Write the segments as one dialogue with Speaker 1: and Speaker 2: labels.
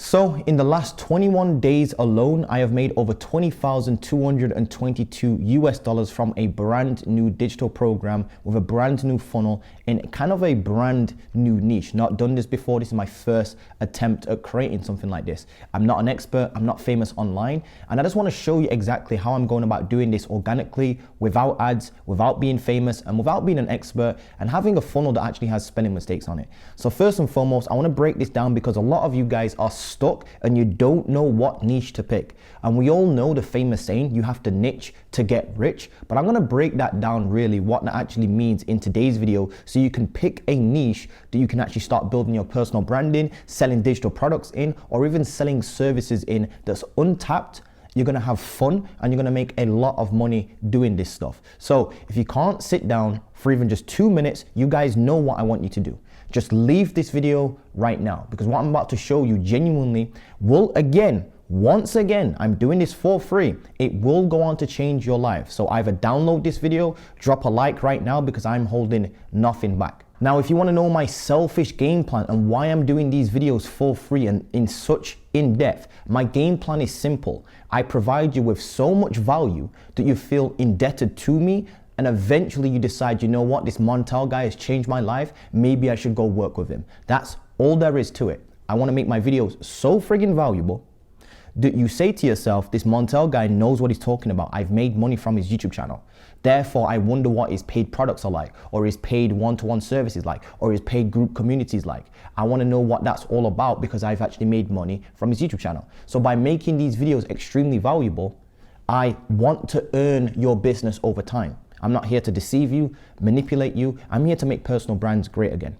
Speaker 1: So in the last 21 days alone, I have made over $20,222 from a brand new digital program with a brand new funnel in kind of a brand new niche. Not done this before. This is my first attempt at creating something like this. I'm not an expert. I'm not famous online. And I just want to show you exactly how I'm going about doing this organically, without ads, without being famous, and without being an expert, and having a funnel that actually has spelling mistakes on it. So first and foremost, I want to break this down because a lot of you guys are stuck and you don't know what niche to pick. And we all know the famous saying, you have to niche to get rich, but I'm going to break that down really what that actually means in today's video so you can pick a niche that you can actually start building your personal brand in, selling digital products in, or even selling services in that's untapped. You're gonna have fun and you're gonna make a lot of money doing this stuff. So if you can't sit down for even just 2 minutes, you guys know what I want you to do. Just leave this video right now, because what I'm about to show you genuinely will once again, I'm doing this for free. It will go on to change your life. So either download this video, drop a like right now, because I'm holding nothing back. Now, if you want to know my selfish game plan and why I'm doing these videos for free and in such in-depth, my game plan is simple. I provide you with so much value that you feel indebted to me, and eventually you decide, you know what, this Montel guy has changed my life. Maybe I should go work with him. That's all there is to it. I want to make my videos so friggin' valuable that you say to yourself, this Montel guy knows what he's talking about. I've made money from his YouTube channel. Therefore, I wonder what his paid products are like, or his paid one-to-one services like, or his paid group communities like. I want to know what that's all about because I've actually made money from his YouTube channel. So by making these videos extremely valuable, I want to earn your business over time. I'm not here to deceive you, manipulate you. I'm here to make personal brands great again.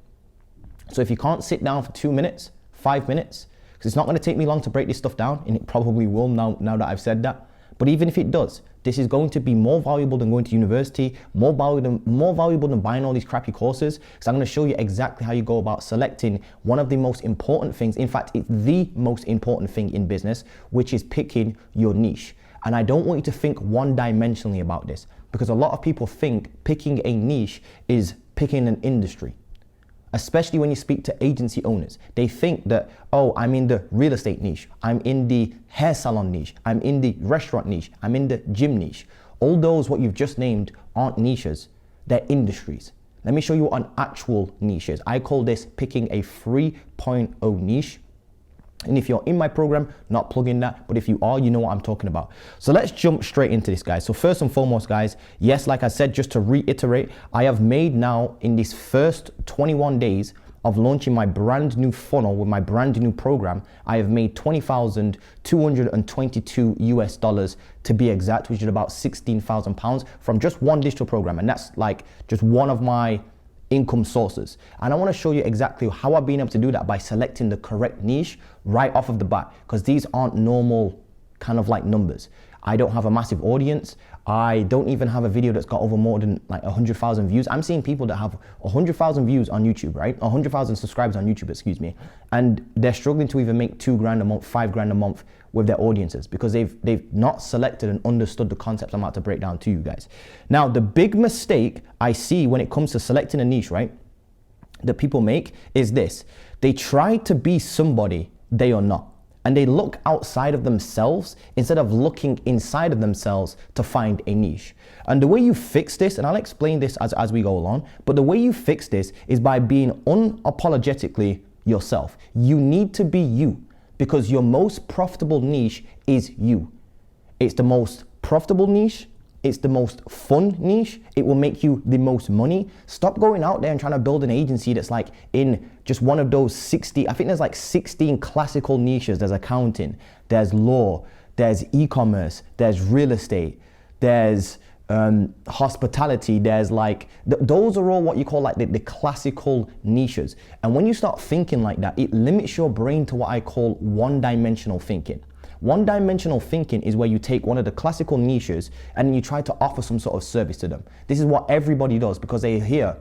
Speaker 1: So if you can't sit down for 2 minutes, 5 minutes, because it's not going to take me long to break this stuff down, and it probably will now that I've said that. But even if it does, this is going to be more valuable than going to university, more valuable than buying all these crappy courses, because I'm going to show you exactly how you go about selecting one of the most important things. In fact, it's the most important thing in business, which is picking your niche. And I don't want you to think one-dimensionally about this, because a lot of people think picking a niche is picking an industry. Especially when you speak to agency owners. They think that, oh, I'm in the real estate niche, I'm in the hair salon niche, I'm in the restaurant niche, I'm in the gym niche. All those, what you've just named, aren't niches, they're industries. Let me show you what an actual niche is. I call this picking a 3.0 niche. And if you're in my program, not plugging that, but if you are, you know what I'm talking about. So let's jump straight into this, guys. So first and foremost, guys, yes, like I said, just to reiterate, I have made now in these first 21 days of launching my brand new funnel with my brand new program, I have made $20,222 to be exact, which is about £16,000 from just one digital program. And that's like just one of my income sources. And I want to show you exactly how I've been able to do that by selecting the correct niche right off of the bat, because these aren't normal kind of like numbers. I don't have a massive audience. I don't even have a video that's got over more than like 100,000 views. I'm seeing people that have 100,000 views on YouTube, right? 100,000 subscribers on YouTube, excuse me. And they're struggling to even make $2,000 a month, $5,000 a month with their audiences because they've not selected and understood the concepts I'm about to break down to you guys. Now, the big mistake I see when it comes to selecting a niche, right, that people make is this. They try to be somebody they are not. And they look outside of themselves instead of looking inside of themselves to find a niche. And the way you fix this, and I'll explain this as we go along, but the way you fix this is by being unapologetically yourself. You need to be you, because your most profitable niche is you. It's the most profitable niche. It's the most fun niche. It will make you the most money. Stop going out there and trying to build an agency that's like in just one of those 60, I think there's like 16 classical niches. There's accounting, there's law, there's e-commerce, there's real estate, there's hospitality, there's like, those are all what you call like the classical niches. And when you start thinking like that, it limits your brain to what I call one-dimensional thinking. One-dimensional thinking is where you take one of the classical niches and you try to offer some sort of service to them. This is what everybody does because they hear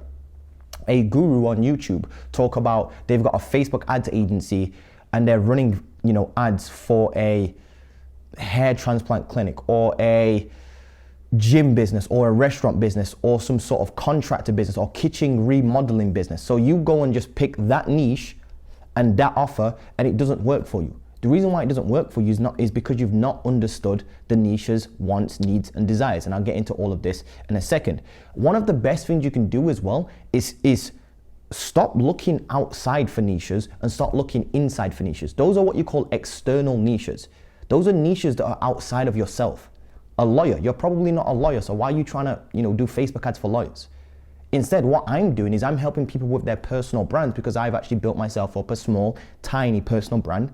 Speaker 1: a guru on YouTube talk about they've got a Facebook ads agency and they're running, you know, ads for a hair transplant clinic or a gym business or a restaurant business or some sort of contractor business or kitchen remodeling business. So you go and just pick that niche and that offer and it doesn't work for you. The reason why it doesn't work for you is because you've not understood the niche's wants, needs, and desires. And I'll get into all of this in a second. One of the best things you can do as well is stop looking outside for niches and start looking inside for niches. Those are what you call external niches. Those are niches that are outside of yourself. A lawyer, you're probably not a lawyer, so why are you trying to, do Facebook ads for lawyers? Instead, what I'm doing is I'm helping people with their personal brands, because I've actually built myself up a small, tiny personal brand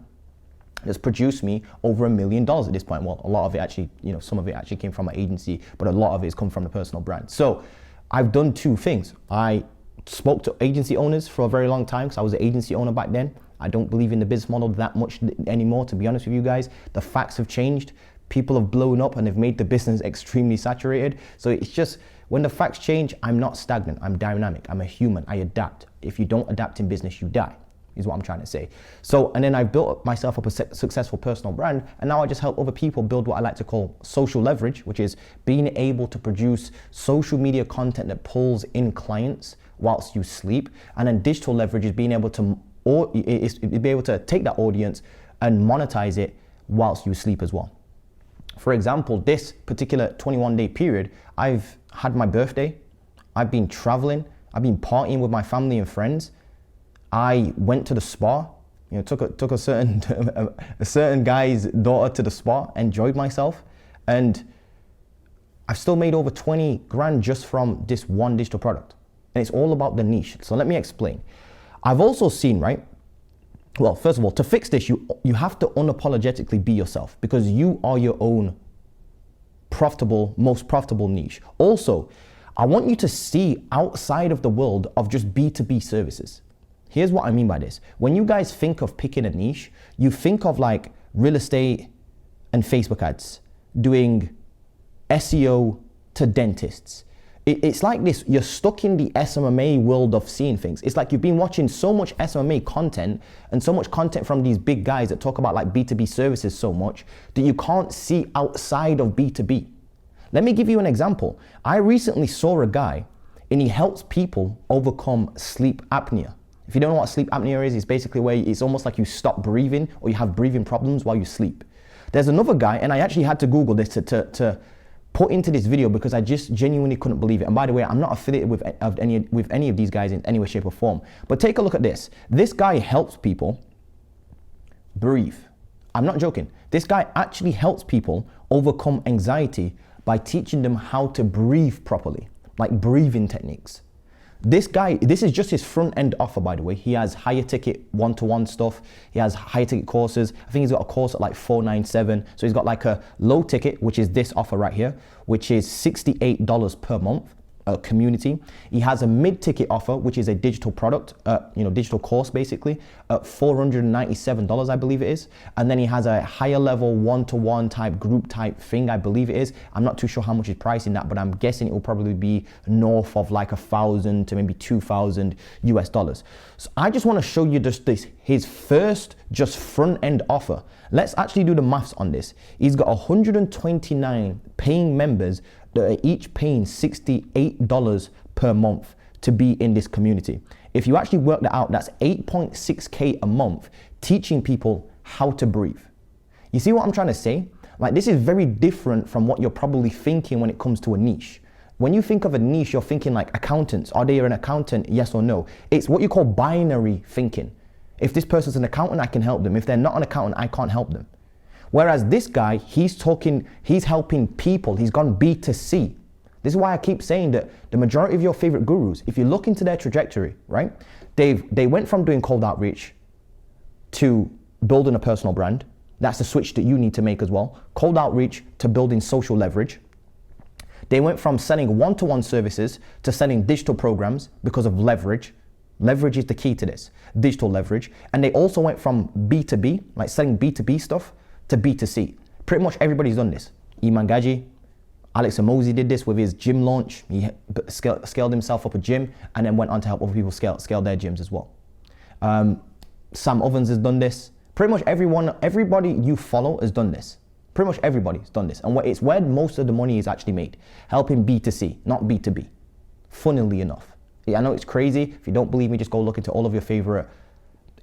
Speaker 1: that's produced me over $1 million at this point. Well, a lot of it actually, some of it actually came from my agency, but a lot of it has come from the personal brand. So I've done two things. I spoke to agency owners for a very long time, because I was an agency owner back then. I don't believe in the business model that much anymore, to be honest with you guys. The facts have changed. People have blown up and have made the business extremely saturated. So it's just, when the facts change, I'm not stagnant. I'm dynamic. I'm a human. I adapt. If you don't adapt in business, you die, is what I'm trying to say. So, and then I built myself up a successful personal brand, and now I just help other people build what I like to call social leverage, which is being able to produce social media content that pulls in clients whilst you sleep. And then digital leverage is being able to take that audience and monetize it whilst you sleep as well. For example, this particular 21-day period, I've had my birthday, I've been traveling, I've been partying with my family and friends. I went to the spa, took a certain guy's daughter to the spa, enjoyed myself, and I've still made over 20 grand just from this one digital product. And it's all about the niche. So let me explain. I've also seen, right? Well, first of all, to fix this, you have to unapologetically be yourself, because you are your own most profitable niche. Also, I want you to see outside of the world of just B2B services. Here's what I mean by this. When you guys think of picking a niche, you think of like real estate and Facebook ads, doing SEO to dentists. It's like this, you're stuck in the SMMA world of seeing things. It's like you've been watching so much SMMA content and so much content from these big guys that talk about like B2B services so much that you can't see outside of B2B. Let me give you an example. I recently saw a guy and he helps people overcome sleep apnea. If you don't know what sleep apnea is, it's basically where it's almost like you stop breathing or you have breathing problems while you sleep. There's another guy, and I actually had to Google this to put into this video because I just genuinely couldn't believe it. And by the way, I'm not affiliated with any of these guys in any way, shape, or form. But take a look at this. This guy helps people breathe. I'm not joking. This guy actually helps people overcome anxiety by teaching them how to breathe properly, like breathing techniques. This guy, this is just his front end offer, by the way. He has higher ticket one-to-one stuff. He has higher ticket courses. I think he's got a course at like $497. So he's got like a low ticket, which is this offer right here, which is $68 per month, a community. He has a mid-ticket offer, which is a digital product, digital course basically, at $497, I believe it is. And then he has a higher level one-to-one type group type thing, I believe it is. I'm not too sure how much is pricing that, but I'm guessing it will probably be north of like 1,000 to maybe 2,000 US dollars. So I just want to show you just this, his first just front end offer. Let's actually do the maths on this. He's got 129 paying members that are each paying $68 per month to be in this community. If you actually work that out, that's 8.6K a month teaching people how to breathe. You see what I'm trying to say? Like, this is very different from what you're probably thinking when it comes to a niche. When you think of a niche, you're thinking like accountants. Are they an accountant? Yes or no? It's what you call binary thinking. If this person's an accountant, I can help them. If they're not an accountant, I can't help them. Whereas this guy, he's helping people. He's gone B2C. This is why I keep saying that the majority of your favorite gurus, if you look into their trajectory, right? They went from doing cold outreach to building a personal brand. That's the switch that you need to make as well. Cold outreach to building social leverage. They went from selling one-to-one services to selling digital programs because of leverage. Leverage is the key to this, digital leverage. And they also went from B2B, like selling B2B stuff, to B2C. Pretty much everybody's done this. Iman Gaji, Alex Amosi did this with his gym launch. He scaled himself up a gym and then went on to help other people scale their gyms as well. Sam Ovens has done this. Pretty much everybody you follow has done this. Pretty much everybody's done this. And it's where most of the money is actually made. Helping B2C, not B2B. Funnily enough. Yeah, I know it's crazy. If you don't believe me, just go look into all of your favorite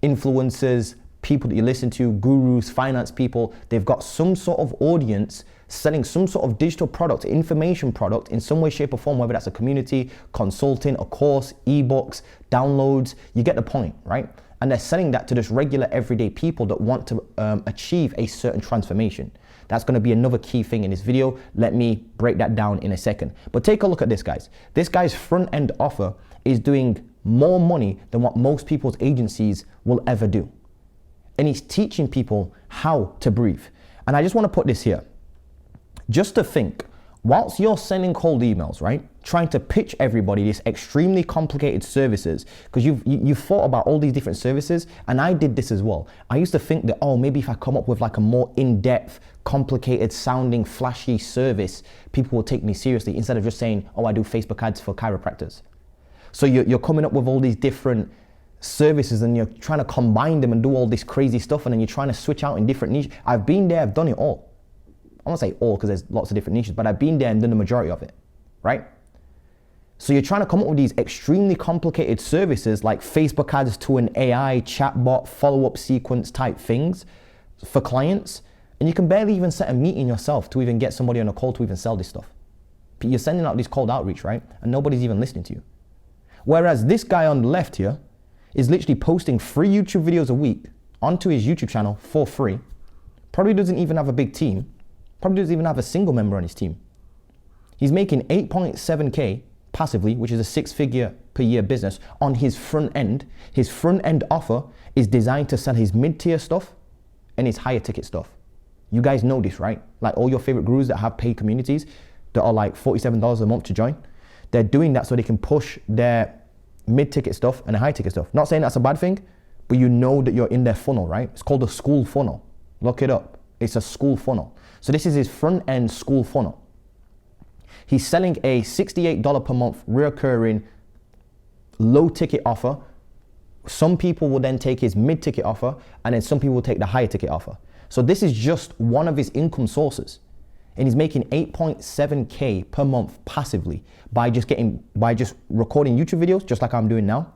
Speaker 1: influencers, people that you listen to, gurus, finance people, they've got some sort of audience selling some sort of digital product, information product in some way, shape or form, whether that's a community, consulting, a course, ebooks, downloads, you get the point, right? And they're selling that to just regular everyday people that want to achieve a certain transformation. That's gonna be another key thing in this video. Let me break that down in a second. But take a look at this, guys. This guy's front end offer is doing more money than what most people's agencies will ever do. And he's teaching people how to breathe. And I just wanna put this here. Just to think, whilst you're sending cold emails, right? Trying to pitch everybody these extremely complicated services, because you've thought about all these different services, and I did this as well. I used to think that, oh, maybe if I come up with like a more in-depth, complicated sounding, flashy service, people will take me seriously instead of just saying, oh, I do Facebook ads for chiropractors. So you're coming up with all these different services and you're trying to combine them and do all this crazy stuff, and then you're trying to switch out in different niches. I've been there, I've done it all. I won't say all because there's lots of different niches, but I've been there and done the majority of it, right? So you're trying to come up with these extremely complicated services like Facebook ads to an AI chatbot, follow-up sequence type things for clients, and you can barely even set a meeting yourself to even get somebody on a call to even sell this stuff. You're sending out this cold outreach, right? And nobody's even listening to you. Whereas this guy on the left here is literally posting 3 YouTube videos a week onto his YouTube channel for free, probably doesn't even have a big team, probably doesn't even have a single member on his team. He's making 8.7K passively, which is a 6-figure per year business on his front end. His front end offer is designed to sell his mid-tier stuff and his higher ticket stuff. You guys know this, right? Like all your favorite gurus that have paid communities that are like $47 a month to join, they're doing that so they can push their mid-ticket stuff and the high-ticket stuff. Not saying that's a bad thing, but you know that you're in their funnel, right? It's called a school funnel. Look it up. It's a school funnel. So this is his front end school funnel. He's selling a $68 per month recurring low ticket offer. Some people will then take his mid ticket offer, and then some people will take the higher ticket offer. So this is just one of his income sources. And he's making 8.7K per month passively by just recording YouTube videos, just like I'm doing now.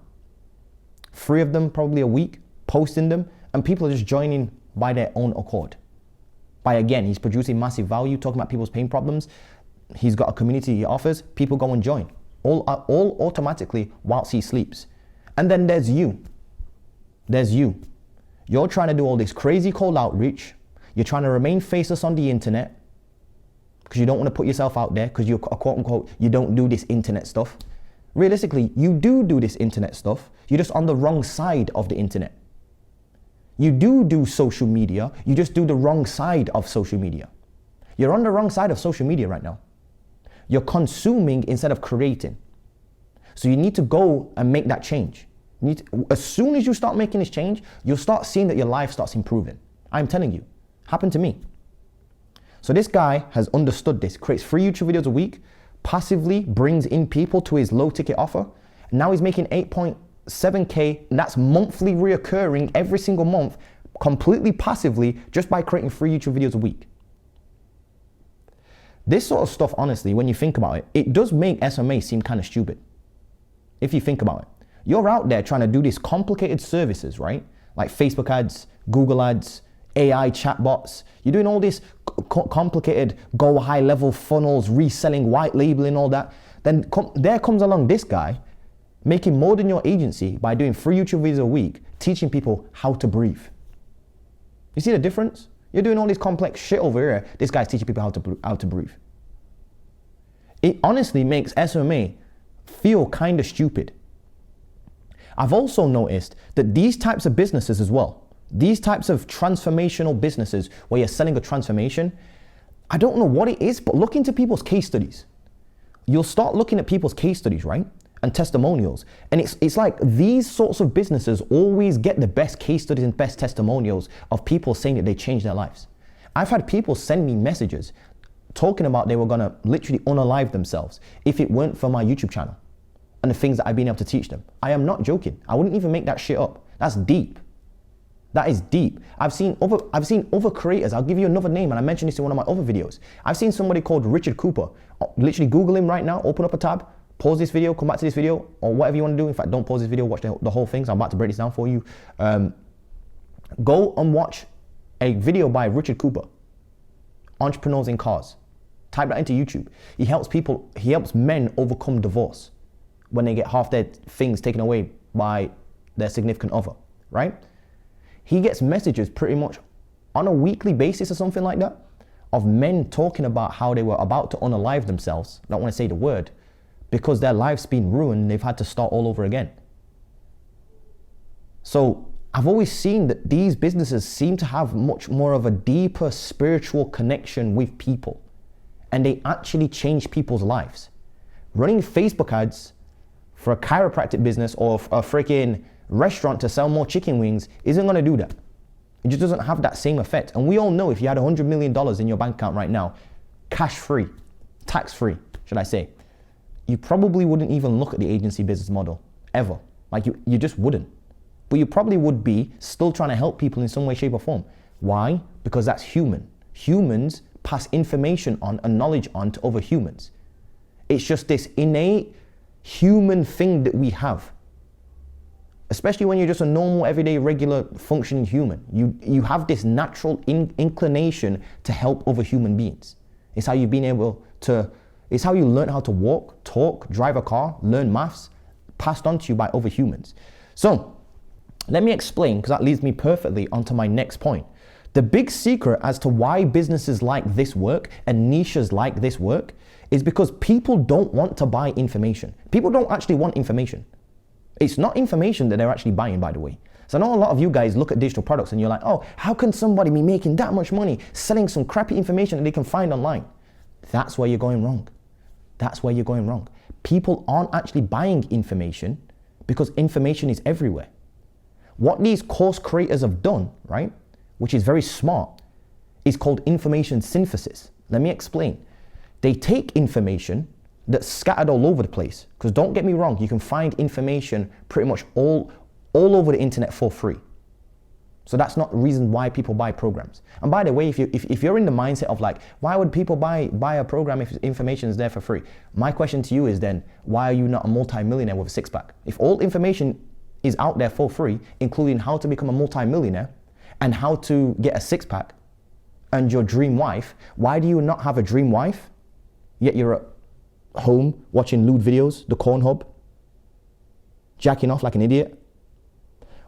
Speaker 1: 3 of them probably a week, posting them, and people are just joining by their own accord. By again, he's producing massive value, talking about people's pain problems. He's got a community he offers, people go and join. All automatically whilst he sleeps. And then there's you. There's you. You're trying to do all this crazy cold outreach. You're trying to remain faceless on the internet because you don't want to put yourself out there because you're quote unquote, you don't do this internet stuff. Realistically, you do this internet stuff. You're just on the wrong side of the internet. You do social media, you just do the wrong side of social media. You're on the wrong side of social media right now. You're consuming instead of creating. So you need to go and make that change. As soon as you start making this change, you'll start seeing that your life starts improving. I'm telling you, happened to me. So this guy has understood this, creates 3 YouTube videos a week, passively brings in people to his low ticket offer. Now he's making 8.7K, and that's monthly reoccurring every single month, completely passively, just by creating 3 YouTube videos a week. This sort of stuff, honestly, when you think about it, it does make SMA seem kind of stupid. If you think about it, you're out there trying to do these complicated services, right? Like Facebook ads, Google ads, AI chatbots. You're doing all this complicated, go high level funnels, reselling, white labeling, all that. Then there comes along this guy making more than your agency by doing 3 YouTube videos a week, teaching people how to breathe. You see the difference? You're doing all this complex shit over here. This guy's teaching people how to breathe. It honestly makes SMA feel kind of stupid. I've also noticed that these types of businesses as well, these types of transformational businesses where you're selling a transformation, I don't know what it is, but look into people's case studies. You'll start looking at people's case studies, right? And testimonials. And it's like these sorts of businesses always get the best case studies and best testimonials of people saying that they changed their lives. I've had people send me messages talking about they were gonna literally unalive themselves if it weren't for my YouTube channel and the things that I've been able to teach them. I am not joking. I wouldn't even make that shit up. That's deep. That is deep. I've seen other creators. I'll give you another name, and I mentioned this in one of my other videos. I've seen somebody called Richard Cooper. Literally Google him right now, open up a tab, pause this video, come back to this video, or whatever you want to do. In fact, don't pause this video, watch the whole thing. So I'm about to break this down for you. Go and watch a video by Richard Cooper, Entrepreneurs in Cars. Type that into YouTube. He helps men overcome divorce when they get half their things taken away by their significant other, right? He gets messages pretty much on a weekly basis or something like that of men talking about how they were about to unalive themselves. I don't want to say the word, because their life's been ruined and they've had to start all over again. So I've always seen that these businesses seem to have much more of a deeper spiritual connection with people, and they actually change people's lives. Running Facebook ads for a chiropractic business or a freaking restaurant to sell more chicken wings isn't gonna do that. It just doesn't have that same effect. And we all know if you had $100 million in your bank account right now, cash free, tax free, should I say, you probably wouldn't even look at the agency business model ever. Like you just wouldn't. But you probably would be still trying to help people in some way, shape or form. Why? Because that's human. Humans pass information on and knowledge on to other humans. It's just this innate human thing that we have. Especially when you're just a normal, everyday, regular, functioning human. You have this natural inclination to help other human beings. It's how you've been able to, it's how you learn how to walk, talk, drive a car, learn maths, passed on to you by other humans. So, let me explain, because that leads me perfectly onto my next point. The big secret as to why businesses like this work and niches like this work is because people don't want to buy information. People don't actually want information. It's not information that they're actually buying, by the way. So I know a lot of you guys look at digital products and you're like, oh, how can somebody be making that much money selling some crappy information that they can find online? That's where you're going wrong. That's where you're going wrong. People aren't actually buying information because information is everywhere. What these course creators have done, right, which is very smart, is called information synthesis. Let me explain. They take information that's scattered all over the place, because don't get me wrong, you can find information pretty much all over the internet for free. So that's not the reason why people buy programs. And by the way, if you're in the mindset of like, why would people buy a program if information is there for free? My question to you is then, why are you not a multi-millionaire with a six-pack? If all information is out there for free, including how to become a multi-millionaire and how to get a six-pack and your dream wife, why do you not have a dream wife, yet you're at home watching lewd videos, the corn hub, jacking off like an idiot?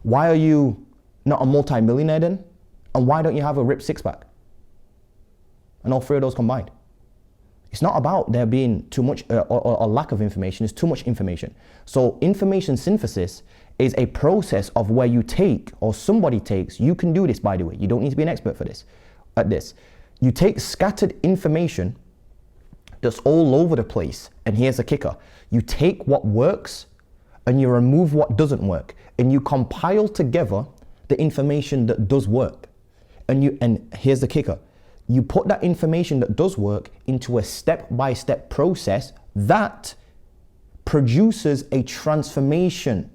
Speaker 1: Why are you not a multi-millionaire then? And why don't you have a ripped six-pack? And all three of those combined. It's not about there being too much or lack of information, it's too much information. So information synthesis is a process of where you take, or somebody takes, you can do this by the way, you don't need to be an expert for this, at this. You take scattered information that's all over the place, and here's the kicker. You take what works and you remove what doesn't work, and you compile together the information that does work. And here's the kicker. You put that information that does work into a step-by-step process that produces a transformation.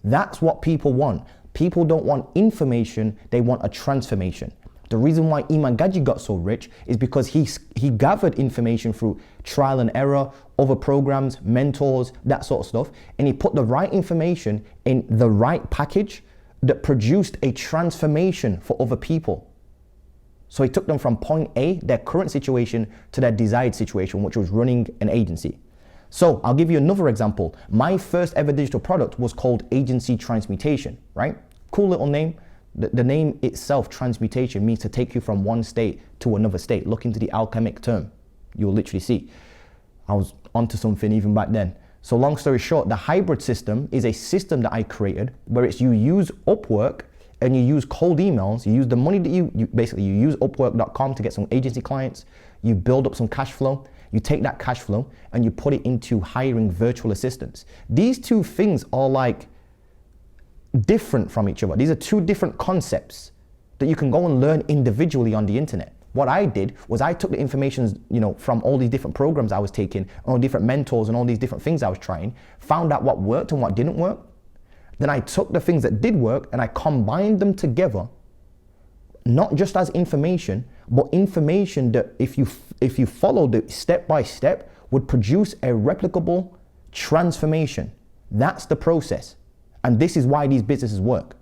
Speaker 1: That's what people want. People don't want information, they want a transformation. The reason why Iigi got so rich is because he gathered information through trial and error, other programs, mentors, that sort of stuff, and he put the right information in the right package that produced a transformation for other people. So he took them from point A, their current situation, to their desired situation, which was running an agency. So I'll give you another example. My first ever digital product was called Agency Transmutation, right? Cool little name. The name itself, transmutation, means to take you from one state to another state. Look into the alchemic term. You'll literally see. I was onto something even back then. So long story short, the hybrid system is a system that I created where it's you use Upwork and you use cold emails. You use the money that you use Upwork.com to get some agency clients. You build up some cash flow. You take that cash flow and you put it into hiring virtual assistants. These two things are like different from each other. These are two different concepts that you can go and learn individually on the internet. What I did was I took the information, from all these different programs I was taking, all different mentors and all these different things I was trying, found out what worked and what didn't work. Then I took the things that did work and I combined them together, not just as information, but information that if you followed it step by step would produce a replicable transformation. That's the process. And this is why these businesses work.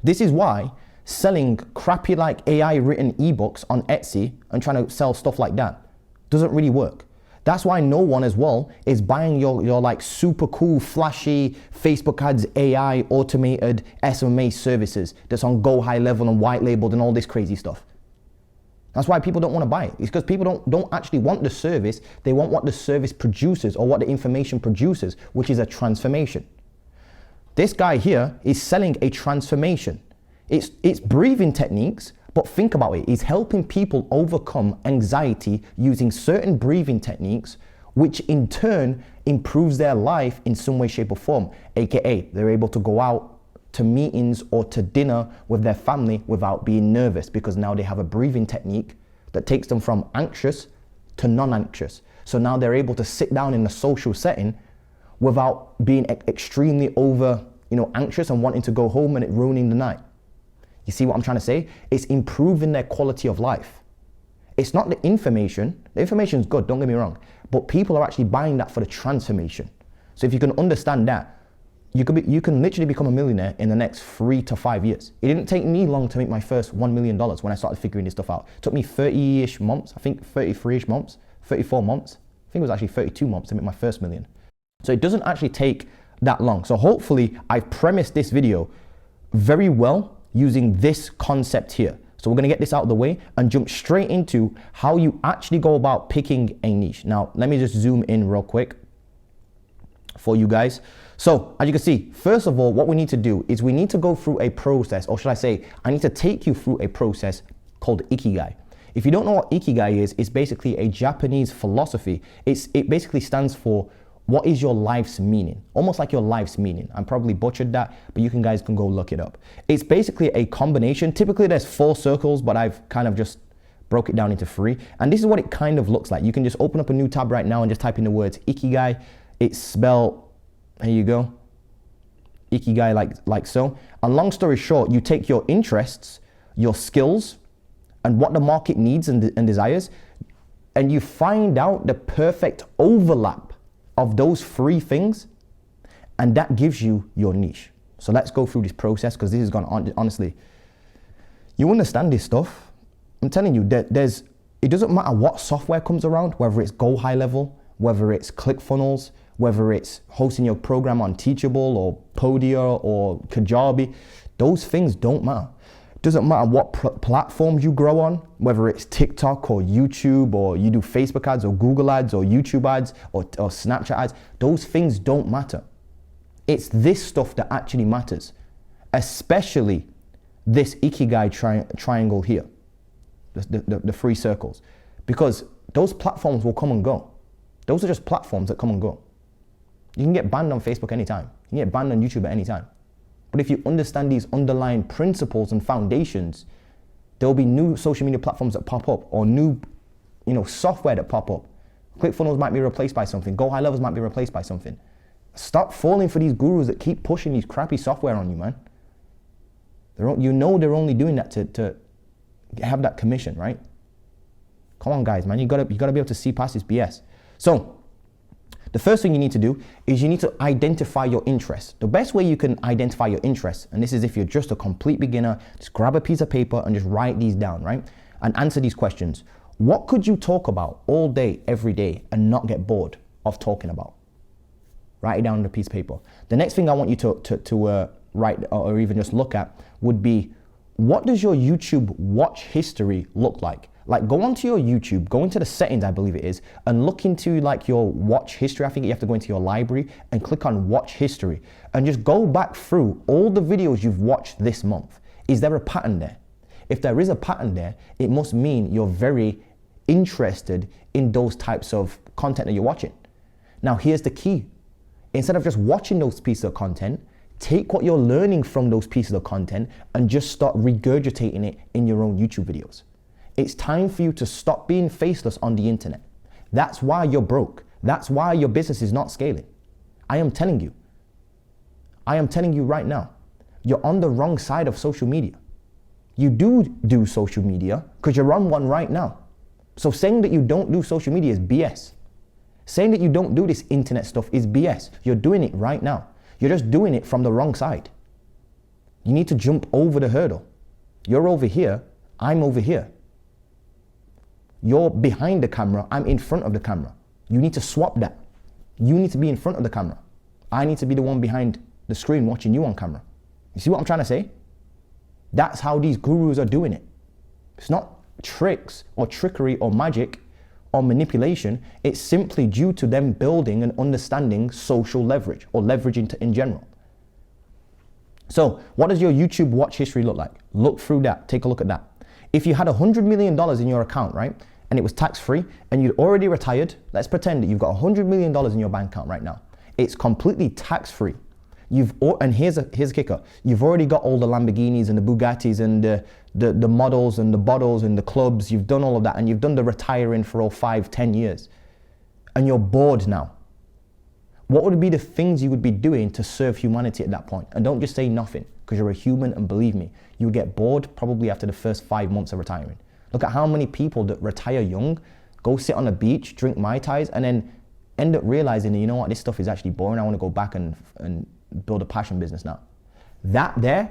Speaker 1: This is why selling crappy like AI written ebooks on Etsy and trying to sell stuff like that doesn't really work. That's why no one as well is buying your like super cool, flashy Facebook ads, AI, automated SMA services that's on Go High Level and white labeled and all this crazy stuff. That's why people don't want to buy it. It's because people don't actually want the service. They want what the service produces or what the information produces, which is a transformation. This guy here is selling a transformation. It's breathing techniques, but think about it. He's helping people overcome anxiety using certain breathing techniques, which in turn improves their life in some way, shape, or form. AKA, they're able to go out to meetings or to dinner with their family without being nervous, because now they have a breathing technique that takes them from anxious to non-anxious. So now they're able to sit down in a social setting without being extremely anxious and wanting to go home and it ruining the night. You see what I'm trying to say? It's improving their quality of life. It's not the information. The information is good, don't get me wrong, but people are actually buying that for the transformation. So if you can understand that, you can literally become a millionaire in the next 3 to 5 years. It didn't take me long to make my first $1 million when I started figuring this stuff out. It took me 30-ish months, I think 33-ish months, 34 months. I think it was actually 32 months to make my first million. So it doesn't actually take that long. So hopefully I've premised this video very well using this concept here. So we're gonna get this out of the way and jump straight into how you actually go about picking a niche. Now, let me just zoom in real quick for you guys. So as you can see, first of all, what we need to do is we need to go through a process, or should I say, I need to take you through a process called Ikigai. If you don't know what Ikigai is, it's basically a Japanese philosophy. It basically stands for what is your life's meaning? Almost like your life's meaning. I probably butchered that, but you guys can go look it up. It's basically a combination. Typically there's 4 circles, but I've kind of just broke it down into 3. And this is what it kind of looks like. You can just open up a new tab right now and just type in the words Ikigai. It's spelled, here you go, Ikigai like so. And long story short, you take your interests, your skills, and what the market needs and desires, and you find out the perfect overlap of those 3 things, and that gives you your niche. So let's go through this process, because this is gonna, honestly, you understand this stuff. I'm telling you, it doesn't matter what software comes around, whether it's Go High Level, whether it's ClickFunnels, whether it's hosting your program on Teachable or Podia or Kajabi, those things don't matter. Doesn't matter what platforms you grow on, whether it's TikTok or YouTube, or you do Facebook ads or Google ads or YouTube ads or Snapchat ads, those things don't matter. It's this stuff that actually matters, especially this Ikigai triangle here, the 3 circles, because those platforms will come and go. Those are just platforms that come and go. You can get banned on Facebook anytime. You can get banned on YouTube at any time. But if you understand these underlying principles and foundations, there will be new social media platforms that pop up, or new, software that pop up. ClickFunnels might be replaced by something. Go High Levels might be replaced by something. Stop falling for these gurus that keep pushing these crappy software on you, man. They're only doing that to have that commission, right? Come on, guys, man. You gotta be able to see past this BS. So the first thing you need to do is you need to identify your interests. The best way you can identify your interests, and this is if you're just a complete beginner, just grab a piece of paper and just write these down, right? And answer these questions. What could you talk about all day, every day, and not get bored of talking about? Write it down on a piece of paper. The next thing I want you to write or even just look at would be, what does your YouTube watch history look like? Like, go onto your YouTube, go into the settings, I believe it is, and look into like your watch history. I think you have to go into your library and click on watch history and just go back through all the videos you've watched this month. Is there a pattern there? If there is a pattern there, it must mean you're very interested in those types of content that you're watching. Now, here's the key. Instead of just watching those pieces of content, take what you're learning from those pieces of content and just start regurgitating it in your own YouTube videos. It's time for you to stop being faceless on the internet. That's why you're broke. That's why your business is not scaling. I am telling you right now, you're on the wrong side of social media. You do social media because you're on one right now. So saying that you don't do social media is BS. Saying that you don't do this internet stuff is BS. You're doing it right now. You're just doing it from the wrong side. You need to jump over the hurdle. You're over here, I'm over here. You're behind the camera, I'm in front of the camera. You need to swap that. You need to be in front of the camera. I need to be the one behind the screen watching you on camera. You see what I'm trying to say? That's how these gurus are doing it. It's not tricks or trickery or magic or manipulation. It's simply due to them building and understanding social leverage or leveraging in general. So what does your YouTube watch history look like? Look through that, take a look at that. If you had $100 million in your account, right, and it was tax-free and you'd already retired, let's pretend that you've got $100 million in your bank account right now. It's completely tax-free. And here's a kicker. You've already got all the Lamborghinis and the Bugattis and the models and the bottles and the clubs. You've done all of that and you've done the retiring for all 5-10 years. And you're bored now. What would be the things you would be doing to serve humanity at that point? And don't just say nothing, because you're a human, and believe me, you would get bored probably after the first 5 months of retiring. Look at how many people that retire young, go sit on the beach, drink Mai Tais, and then end up realizing that, you know what, this stuff is actually boring. I want to go back and build a passion business now. That bit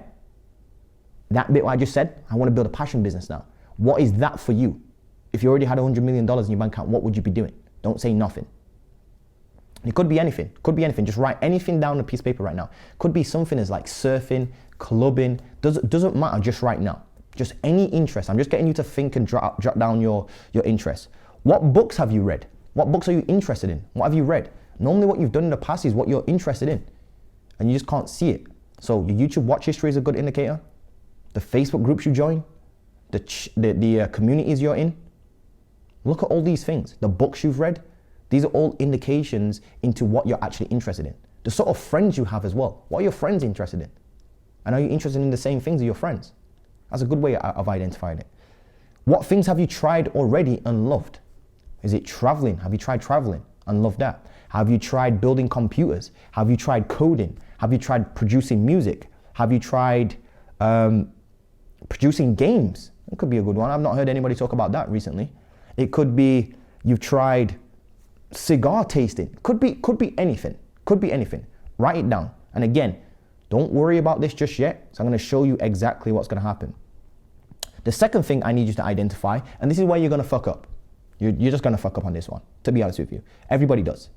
Speaker 1: what I just said, I want to build a passion business now. What is that for you? If you already had $100 million in your bank account, what would you be doing? Don't say nothing. It could be anything. Just write anything down on a piece of paper right now. Could be something as like surfing, clubbing, doesn't matter just right now. Just any interest. I'm just getting you to think and jot down your interests. What books have you read? What books are you interested in? What have you read? Normally what you've done in the past is what you're interested in, and you just can't see it. So your YouTube watch history is a good indicator. The Facebook groups you join, the communities you're in. Look at all these things. The books you've read. These are all indications into what you're actually interested in. The sort of friends you have as well. What are your friends interested in? And are you interested in the same things as your friends? That's a good way of identifying it. What things have you tried already and loved? Is it traveling? Have you tried traveling and loved that? Have you tried building computers? Have you tried coding? Have you tried producing music? Have you tried producing games? It could be a good one. I've not heard anybody talk about that recently. It could be you've tried cigar tasting. Could be anything. Could be anything. Write it down. And again, don't worry about this just yet. So I'm going to show you exactly what's going to happen. The second thing I need you to identify, and this is where you're going to fuck up. You're just going to fuck up on this one, to be honest with you. Everybody does.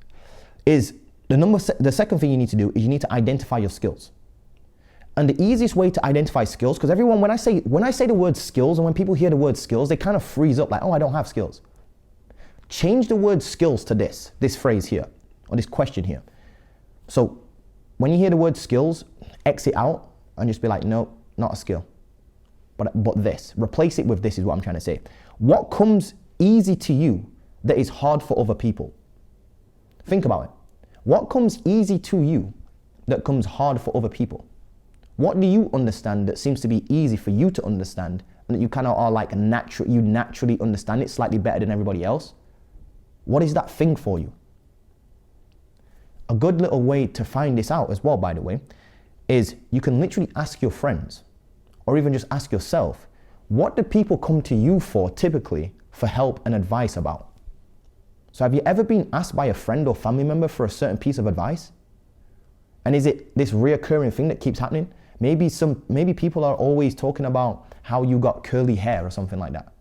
Speaker 1: Is the second thing you need to do is you need to identify your skills. And the easiest way to identify skills, because everyone, when I say the word skills, and when people hear the word skills, they kind of freeze up like, oh, I don't have skills. Change the word skills to this phrase here, or this question here. So when you hear the word skills, exit out and just be like, no, not a skill. But this, replace it with this is what I'm trying to say. What comes easy to you that is hard for other people? Think about it. What comes easy to you that comes hard for other people? What do you understand that seems to be easy for you to understand and that you kind of are like you naturally understand it slightly better than everybody else? What is that thing for you? A good little way to find this out as well, by the way, is you can literally ask your friends or even just ask yourself, what do people come to you for typically for help and advice about? So have you ever been asked by a friend or family member for a certain piece of advice? And is it this reoccurring thing that keeps happening? Maybe people are always talking about how you got curly hair or something like that.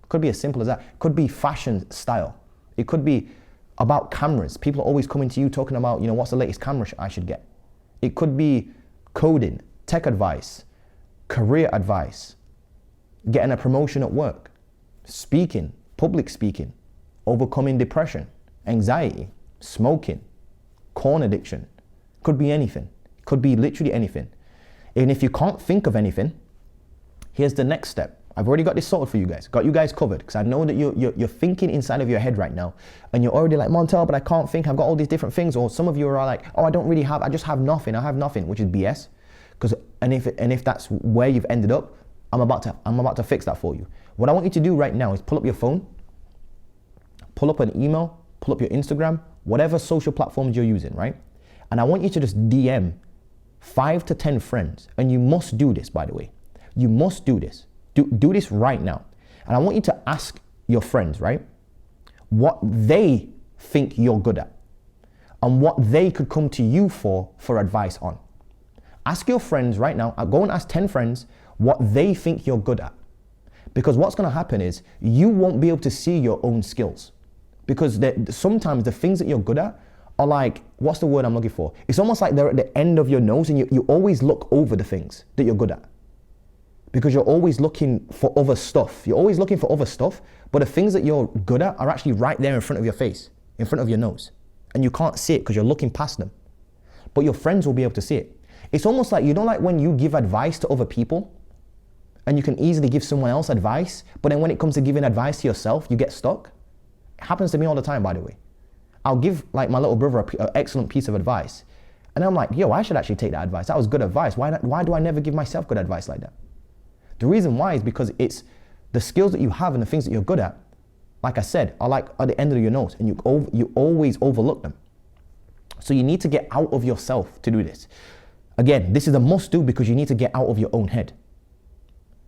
Speaker 1: Could be as simple as that. Could be fashion style. It could be about cameras. People are always coming to you talking about, what's the latest camera I should get. It could be coding, tech advice, career advice, getting a promotion at work, speaking, public speaking, overcoming depression, anxiety, smoking, corn addiction. Could be anything. Could be literally anything. And if you can't think of anything, here's the next step. I've already got this sorted for you guys. Got you guys covered, because I know that you're thinking inside of your head right now, and you're already like, Montel, but I can't think. I've got all these different things. Or some of you are like, oh, I just have nothing. I have nothing, which is BS. And if that's where you've ended up, I'm about to fix that for you. What I want you to do right now is pull up your phone, pull up an email, pull up your Instagram, whatever social platforms you're using, right? And I want you to just DM 5 to 10 friends. And you must do this, by the way. You must do this. Do this right now. And I want you to ask your friends, right, what they think you're good at and what they could come to you for advice on. Ask your friends right now, go and ask 10 friends what they think you're good at. Because what's going to happen is you won't be able to see your own skills. Because sometimes the things that you're good at are like, what's the word I'm looking for? It's almost like they're at the end of your nose, and you always look over the things that you're good at. Because you're always looking for other stuff. You're always looking for other stuff, but the things that you're good at are actually right there in front of your face, in front of your nose. And you can't see it because you're looking past them. But your friends will be able to see it. It's almost like, like when you give advice to other people, and you can easily give someone else advice, but then when it comes to giving advice to yourself, you get stuck. It happens to me all the time, by the way. I'll give like my little brother an excellent piece of advice, and I'm like, yo, I should actually take that advice. That was good advice. Why do I never give myself good advice like that? The reason why is because it's the skills that you have and the things that you're good at, like I said, are like at the end of your nose, and you always overlook them. So you need to get out of yourself to do this. Again, this is a must do because you need to get out of your own head.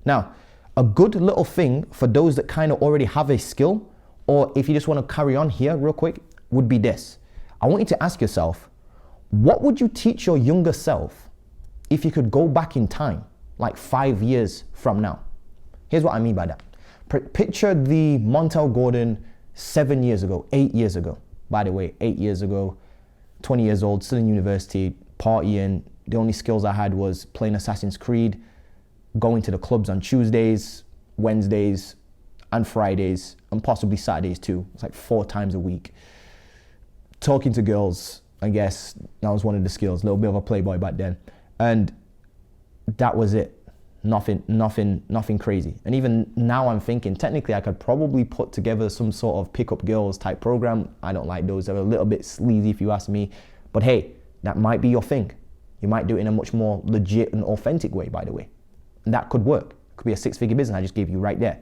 Speaker 1: Now, a good little thing for those that kind of already have a skill, or if you just want to carry on here real quick, would be this. I want you to ask yourself, what would you teach your younger self if you could go back in time, like 5 years from now? Here's what I mean by that. Picture the Montel Gordon 7 years ago, 8 years ago. By the way, 8 years ago, 20 years old, still in university, partying. The only skills I had was playing Assassin's Creed, going to the clubs on Tuesdays, Wednesdays, and Fridays, and possibly Saturdays too. It's like 4 times a week. Talking to girls, I guess that was one of the skills. A little bit of a playboy back then. And that was it. Nothing crazy. And even now I'm thinking, technically I could probably put together some sort of pick up girls type program. I don't like those. They're a little bit sleazy if you ask me. But hey, that might be your thing. You might do it in a much more legit and authentic way, by the way. And that could work. It could be a 6-figure business I just gave you right there.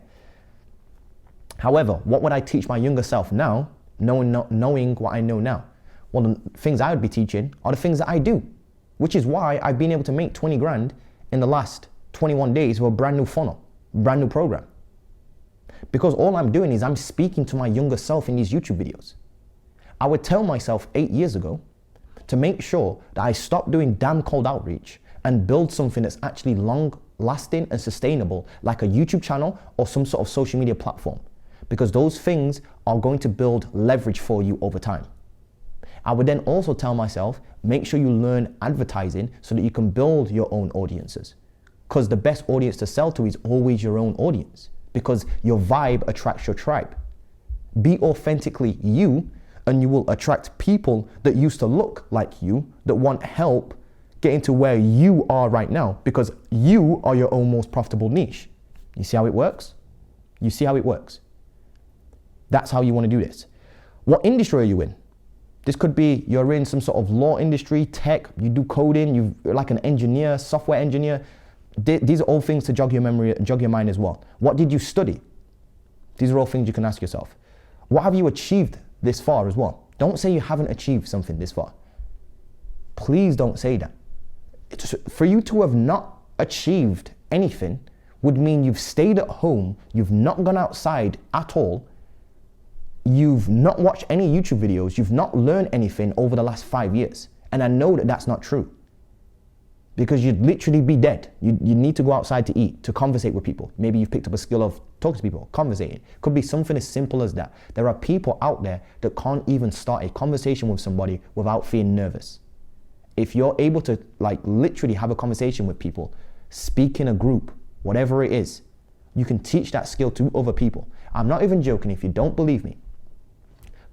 Speaker 1: However, what would I teach my younger self now, knowing what I know now? Well, the things I would be teaching are the things that I do, which is why I've been able to make 20 grand in the last 21 days with a brand new funnel, brand new program. Because all I'm doing is I'm speaking to my younger self in these YouTube videos. I would tell myself 8 years ago to make sure that I stop doing damn cold outreach and build something that's actually long-lasting and sustainable, like a YouTube channel or some sort of social media platform, because those things are going to build leverage for you over time. I would then also tell myself, make sure you learn advertising so that you can build your own audiences, because the best audience to sell to is always your own audience, because your vibe attracts your tribe. Be authentically you, and you will attract people that used to look like you, that want help getting to where you are right now, because you are your own most profitable niche. You see how it works? You see how it works? That's how you want to do this. What industry are you in? This could be you're in some sort of law industry, tech, you do coding, you're like an engineer, software engineer. These are all things to jog your memory, jog your mind as well. What did you study? These are all things you can ask yourself. What have you achieved this far as well? Don't say you haven't achieved something this far. Please don't say that. For you to have not achieved anything would mean you've stayed at home, you've not gone outside at all, you've not watched any YouTube videos, you've not learned anything over the last 5 years. And I know that that's not true, because you'd literally be dead. You need to go outside to eat, to conversate with people. Maybe you've picked up a skill of talking to people, conversating. Could be something as simple as that. There are people out there that can't even start a conversation with somebody without feeling nervous. If you're able to like literally have a conversation with people, speak in a group, whatever it is, you can teach that skill to other people. I'm not even joking. If you don't believe me,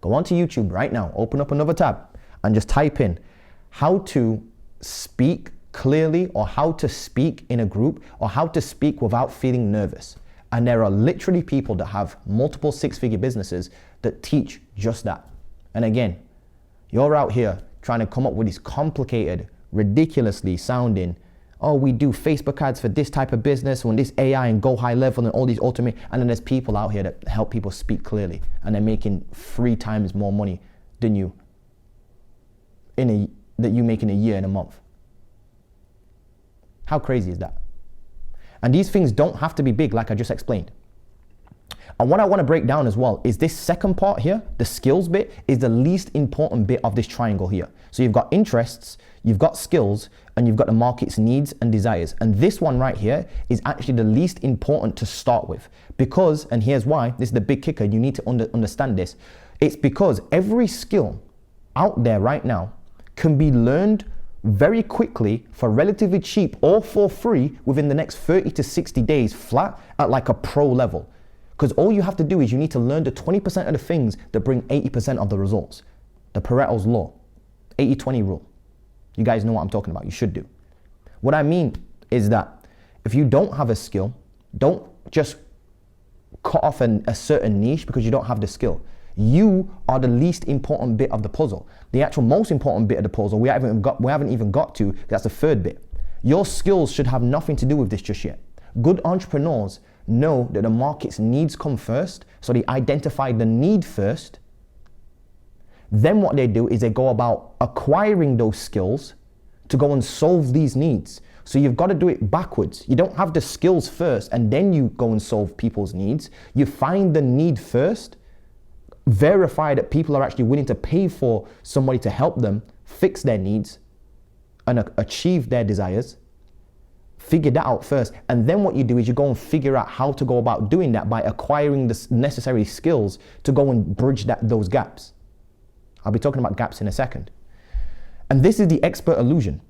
Speaker 1: go onto YouTube right now, open up another tab and just type in how to speak clearly, or how to speak in a group, or how to speak without feeling nervous. And there are literally people that have multiple 6-figure businesses that teach just that. And again, you're out here trying to come up with these complicated, ridiculously sounding, oh, we do Facebook ads for this type of business, when this AI and go high level and all these automate, and then there's people out here that help people speak clearly, and they're making 3 times more money than you that you make in a year, in a month. How crazy is that? And these things don't have to be big, like I just explained. And what I want to break down as well is this second part here, the skills bit, is the least important bit of this triangle here. So you've got interests, you've got skills, and you've got the market's needs and desires. And this one right here is actually the least important to start with. Because, and here's why, this is the big kicker, you need to understand this. It's because every skill out there right now can be learned very quickly for relatively cheap or for free within the next 30 to 60 days flat at like a pro level. Because all you have to do is you need to learn the 20% of the things that bring 80% of the results. The Pareto's law, 80-20 rule. You guys know what I'm talking about, you should do. What I mean is that if you don't have a skill, don't just cut off a certain niche because you don't have the skill. You are the least important bit of the puzzle. The actual most important bit of the puzzle we haven't even got to, that's the third bit. Your skills should have nothing to do with this just yet. Good entrepreneurs know that the market's needs come first, so they identify the need first. Then what they do is they go about acquiring those skills to go and solve these needs. So you've got to do it backwards. You don't have the skills first and then you go and solve people's needs. You find the need first, verify that people are actually willing to pay for somebody to help them fix their needs and achieve their desires. Figure that out first. And then what you do is you go and figure out how to go about doing that by acquiring the necessary skills to go and bridge those gaps. I'll be talking about gaps in a second. And this is the expert illusion.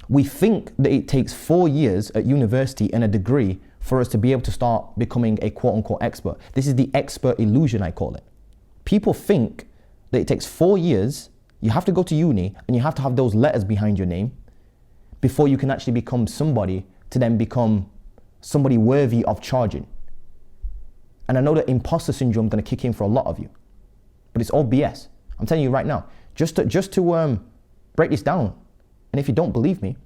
Speaker 1: We think that it takes 4 years at university and a degree for us to be able to start becoming a quote unquote expert. This is the expert illusion, I call it. People think that it takes 4 years, you have to go to uni and you have to have those letters behind your name before you can actually become somebody to then become somebody worthy of charging. And I know that imposter syndrome is going to kick in for a lot of you, but it's all BS. I'm telling you right now, just to break this down, and if you don't believe me,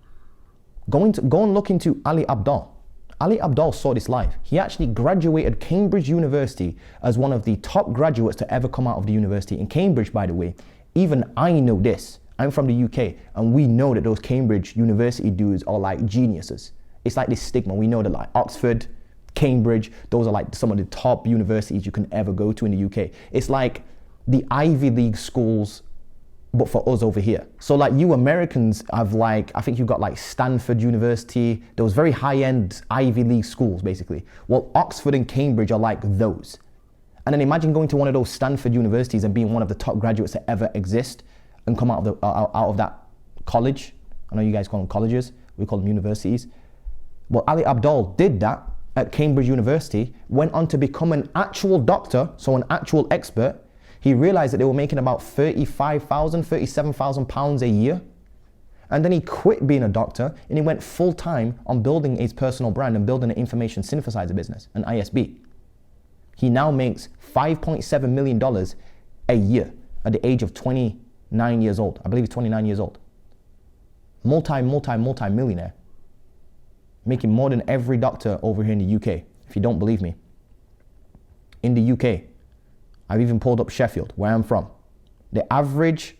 Speaker 1: go and look into Ali Abdaal. Ali Abdaal saw this live. He actually graduated Cambridge University as one of the top graduates to ever come out of the university. In Cambridge, by the way, even I know this. I'm from the UK, and we know that those Cambridge University dudes are like geniuses. It's like this stigma. We know that like Oxford, Cambridge, those are like some of the top universities you can ever go to in the UK. It's like the Ivy League schools, but for us over here. So like you Americans have like, I think you've got like Stanford University, those very high-end Ivy League schools basically. Well, Oxford and Cambridge are like those. And then imagine going to one of those Stanford universities and being one of the top graduates that ever exist and come out of that college. I know you guys call them colleges, we call them universities. Well, Ali Abdaal did that at Cambridge University, went on to become an actual doctor, so an actual expert. He realized that they were making about £35,000, £37,000 a year. And then he quit being a doctor and he went full time on building his personal brand and building an information synthesizer business, an ISB. He now makes $5.7 million a year at the age of 29 years old. I believe he's 29 years old. Multi-millionaire. Making more than every doctor over here in the UK, if you don't believe me. In the UK, I've even pulled up Sheffield, where I'm from. The average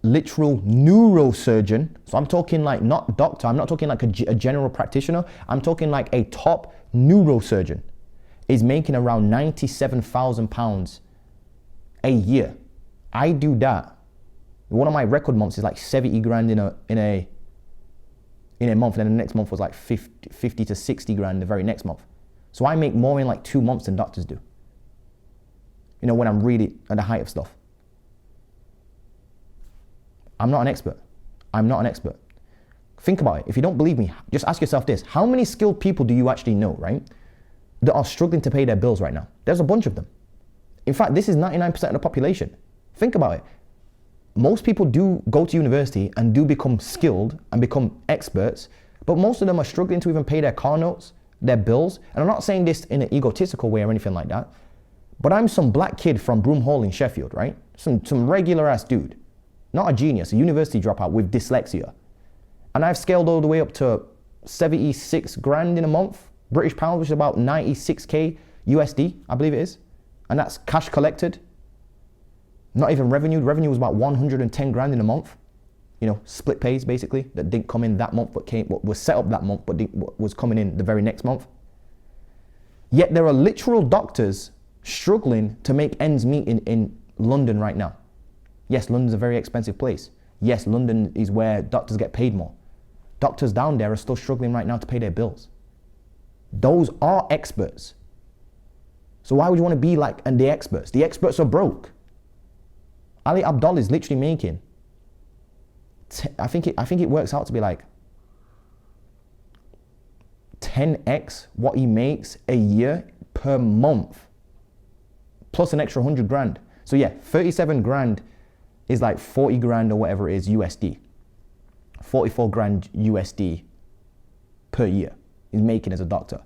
Speaker 1: literal neurosurgeon, so I'm talking like not doctor, I'm not talking like a general practitioner, I'm talking like a top neurosurgeon, is making around £97,000 a year. I do that. One of my record months is like 70 grand in a month, and then the next month was like 50 to 60 grand the very next month. So I make more in like 2 months than doctors do. You know, when I'm really at the height of stuff. I'm not an expert. I'm not an expert. Think about it. If you don't believe me, just ask yourself this. How many skilled people do you actually know, right, that are struggling to pay their bills right now? There's a bunch of them. In fact, this is 99% of the population. Think about it. Most people do go to university and do become skilled and become experts, but most of them are struggling to even pay their car notes, their bills. And I'm not saying this in an egotistical way or anything like that, but I'm some black kid from Broom Hall in Sheffield, right? Some regular ass dude, not a genius, a university dropout with dyslexia. And I've scaled all the way up to 76 grand in a month, British pounds, which is about 96K USD, I believe it is. And that's cash collected. Not even revenue. Revenue was about 110 grand in a month. You know, split pays basically, that didn't come in that month, but was set up that month, but was coming in the very next month. Yet there are literal doctors struggling to make ends meet in London right now. Yes, London's a very expensive place. Yes, London is where doctors get paid more. Doctors down there are still struggling right now to pay their bills. Those are experts. So why would you want to be like the experts? The experts are broke. Ali Abdal is literally making, I think it works out to be like 10x what he makes a year per month, plus an extra 100 grand. So yeah, 37 grand is like 40 grand or whatever it is USD. 44 grand USD per year he's making as a doctor.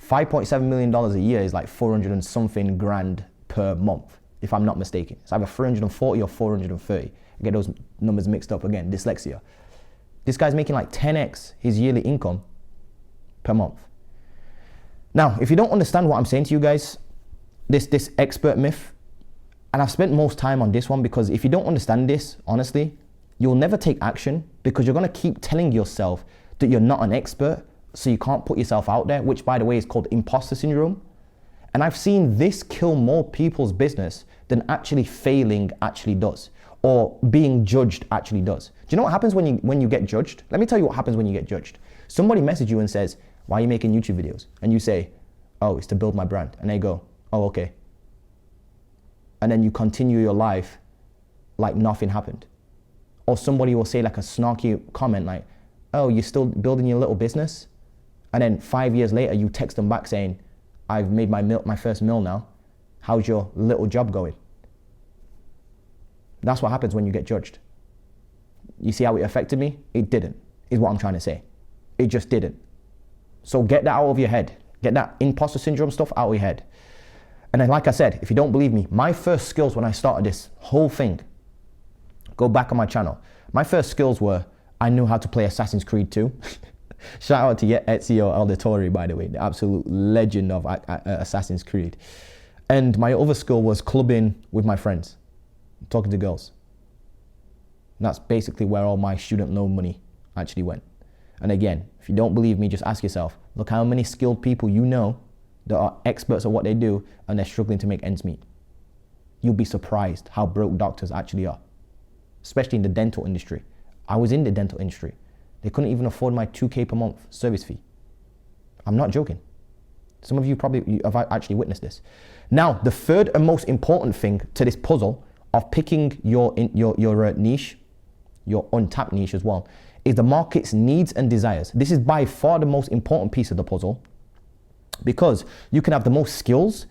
Speaker 1: $5.7 million a year is like 400 and something grand per month, if I'm not mistaken. It's either 340 or 430. I get those numbers mixed up again, dyslexia. This guy's making like 10x his yearly income per month. Now, if you don't understand what I'm saying to you guys, this expert myth, and I've spent most time on this one because if you don't understand this, honestly, you'll never take action because you're gonna keep telling yourself that you're not an expert, so you can't put yourself out there, which by the way is called imposter syndrome. And I've seen this kill more people's business than actually failing actually does, or being judged actually does. Do you know what happens when you get judged? Let me tell you what happens when you get judged. Somebody messages you and says, why are you making YouTube videos? And you say, oh, it's to build my brand. And they go, oh, okay. And then you continue your life like nothing happened. Or somebody will say like a snarky comment like, oh, you're still building your little business? And then 5 years later, you text them back saying, I've made my first mill now. How's your little job going? That's what happens when you get judged. You see how it affected me? It didn't, is what I'm trying to say. It just didn't. So get that out of your head. Get that imposter syndrome stuff out of your head. And then like I said, if you don't believe me, my first skills when I started this whole thing, go back on my channel. My first skills were, I knew how to play Assassin's Creed 2. Shout out to Ezio Auditore, by the way, the absolute legend of Assassin's Creed. And my other skill was clubbing with my friends, talking to girls. And that's basically where all my student loan money actually went. And again, if you don't believe me, just ask yourself, look how many skilled people you know that are experts at what they do and they're struggling to make ends meet. You'll be surprised how broke doctors actually are, especially in the dental industry. I was in the dental industry. They couldn't even afford my 2K per month service fee. I'm not joking. Some of you probably have actually witnessed this. Now, the third and most important thing to this puzzle of picking your niche, your untapped niche as well, is the market's needs and desires. This is by far the most important piece of the puzzle because you can have the most skills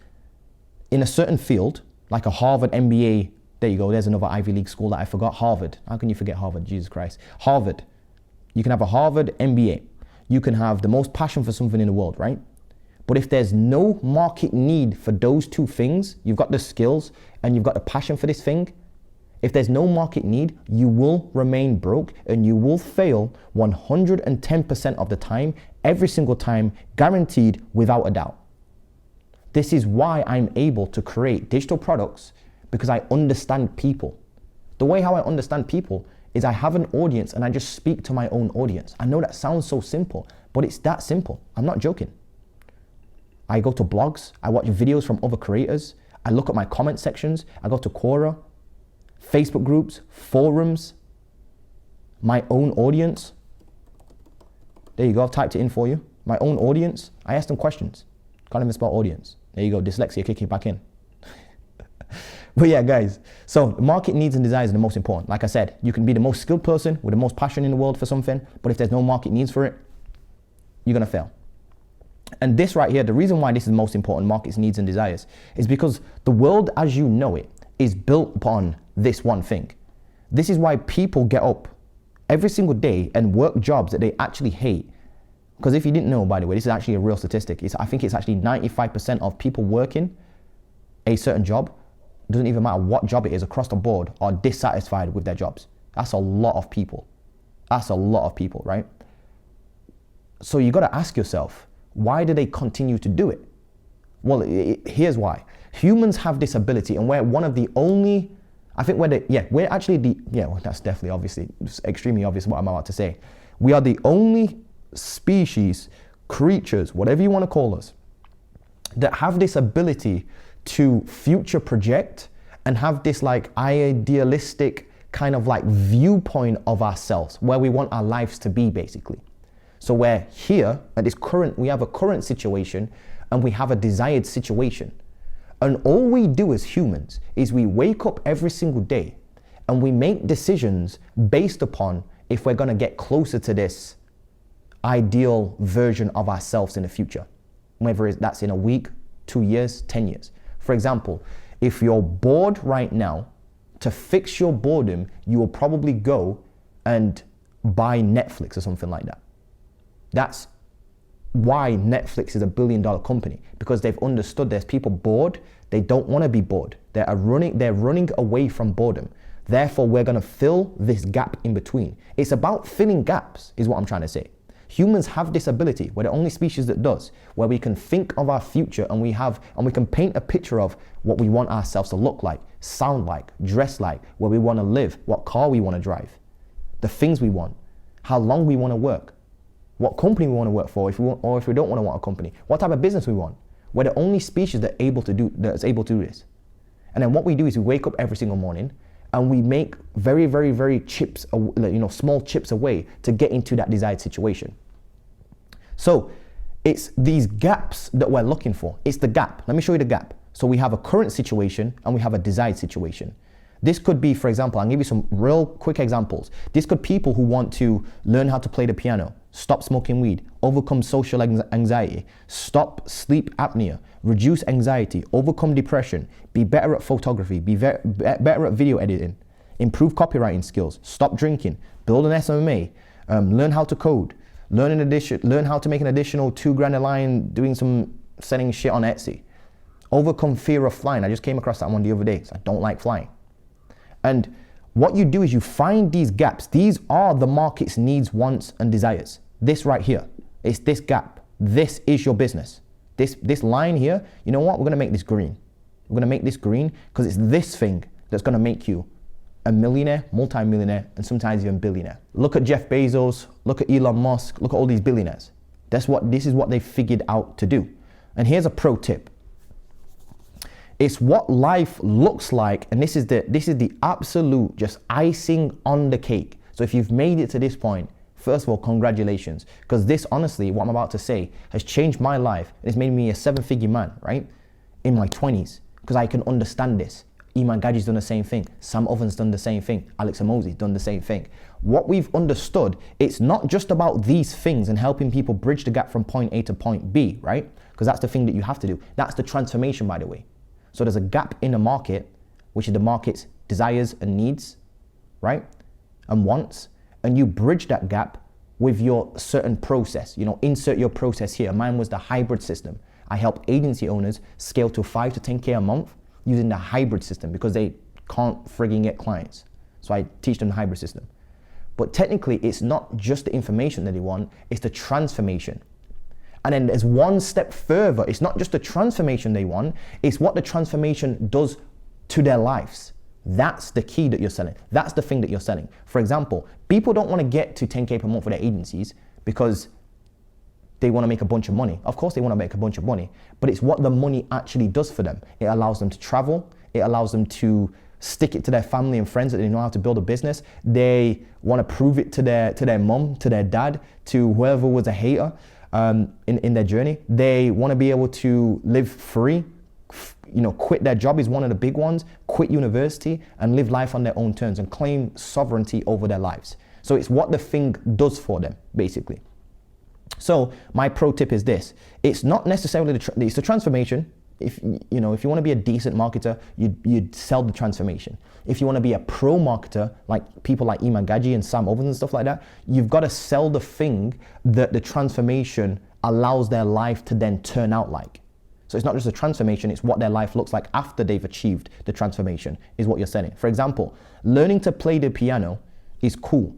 Speaker 1: in a certain field, like a Harvard MBA. There you go, there's another Ivy League school that I forgot, Harvard. How can you forget Harvard? Jesus Christ. Harvard. You can have a Harvard MBA. You can have the most passion for something in the world, right? But if there's no market need for those two things, you've got the skills and you've got the passion for this thing, if there's no market need, you will remain broke and you will fail 110% of the time, every single time, guaranteed without a doubt. This is why I'm able to create digital products, because I understand people. The way how I understand people is I have an audience and I just speak to my own audience. I know that sounds so simple, but it's that simple. I'm not joking. I go to blogs, I watch videos from other creators, I look at my comment sections, I go to Quora, Facebook groups, forums, my own audience. There you go, I've typed it in for you. My own audience, I ask them questions. Can't even spell audience. There you go, dyslexia kicking back in. But yeah, guys, so market needs and desires are the most important. Like I said, you can be the most skilled person with the most passion in the world for something, but if there's no market needs for it, you're gonna fail. And this right here, the reason why this is the most important, markets, needs and desires, is because the world as you know it is built upon this one thing. This is why people get up every single day and work jobs that they actually hate. Because if you didn't know, by the way, this is actually a real statistic. I think it's actually 95% of people working a certain job, doesn't even matter what job it is across the board, are dissatisfied with their jobs. That's a lot of people. That's a lot of people, right? So you got to ask yourself, why do they continue to do it? Well, here's why. Humans have this ability, and we're one of the only, I think we're actually the, well, that's definitely obviously, it's extremely obvious what I'm about to say. We are the only species, creatures, whatever you want to call us, that have this ability to future project and have this like idealistic kind of like viewpoint of ourselves, where we want our lives to be basically. So we're here at this current, we have a current situation and we have a desired situation. And all we do as humans is we wake up every single day and we make decisions based upon if we're gonna get closer to this ideal version of ourselves in the future, whether that's in a week, 2 years, 10 years. For example, if you're bored right now, to fix your boredom, you will probably go and buy Netflix or something like that. That's why Netflix is $1 billion company, because they've understood there's people bored, they don't want to be bored. They're running away from boredom. Therefore, we're going to fill this gap in between. It's about filling gaps, is what I'm trying to say. Humans have this ability. We're the only species that does, where we can think of our future and we can paint a picture of what we want ourselves to look like, sound like, dress like, where we want to live, what car we want to drive, the things we want, how long we want to work, what company we want to work for, if we don't want a company, what type of business we want. We're the only species that's able to do this. And then what we do is we wake up every single morning and we make very, very, very small chips away to get into that desired situation. So it's these gaps that we're looking for. It's the gap. Let me show you the gap. So we have a current situation and we have a desired situation. This could be, for example, I'll give you some real quick examples. This could be people who want to learn how to play the piano, stop smoking weed, overcome social anxiety, stop sleep apnea, reduce anxiety, overcome depression, be better at photography, be better at video editing, improve copywriting skills, stop drinking, build an SMA, learn how to code, learn how to make an additional $2,000 a line doing some selling shit on Etsy, overcome fear of flying. I just came across that one the other day, so I don't like flying. And what you do is you find these gaps. These are the market's needs, wants, and desires. This right here, it's this gap. This is your business. This line here, you know what? We're gonna make this green. We're gonna make this green because it's this thing that's gonna make you a millionaire, multi-millionaire, and sometimes even billionaire. Look at Jeff Bezos, look at Elon Musk, look at all these billionaires. This is what they figured out to do. And here's a pro tip. It's what life looks like, and this is the absolute just icing on the cake. So if you've made it to this point, first of all, congratulations, because this, honestly, what I'm about to say has changed my life. It's made me a 7-figure man, right, in my 20s, because I can understand this. Iman Gaji's done the same thing. Sam Oven's done the same thing. Alex Amozi's done the same thing. What we've understood, it's not just about these things and helping people bridge the gap from point A to point B, right? Because that's the thing that you have to do. That's the transformation, by the way. So there's a gap in the market, which is the market's desires and needs, right? And wants. And you bridge that gap with your certain process. Insert your process here. Mine was the hybrid system. I help agency owners scale to 5 to 10K a month using the hybrid system because they can't frigging get clients. So I teach them the hybrid system. But technically, it's not just the information that they want, it's the transformation. And then there's one step further. It's not just the transformation they want, it's what the transformation does to their lives. That's the key that you're selling. That's the thing that you're selling. For example, people don't want to get to 10K per month for their agencies because they want to make a bunch of money. Of course they want to make a bunch of money, but it's what the money actually does for them. It allows them to travel. It allows them to stick it to their family and friends that they know how to build a business. They want to prove it to their mom, to their dad, to whoever was a hater in their journey. They want to be able to live free, quit their job is one of the big ones, quit university and live life on their own terms and claim sovereignty over their lives. So it's what the thing does for them, basically. So my pro tip is this. It's not necessarily it's the transformation. If you want to be a decent marketer, you'd sell the transformation. If you want to be a pro marketer, like people like Iman Gaji and Sam Ovens and stuff like that, you've got to sell the thing that the transformation allows their life to then turn out like. So it's not just a transformation, it's what their life looks like after they've achieved the transformation is what you're selling. For example, learning to play the piano is cool.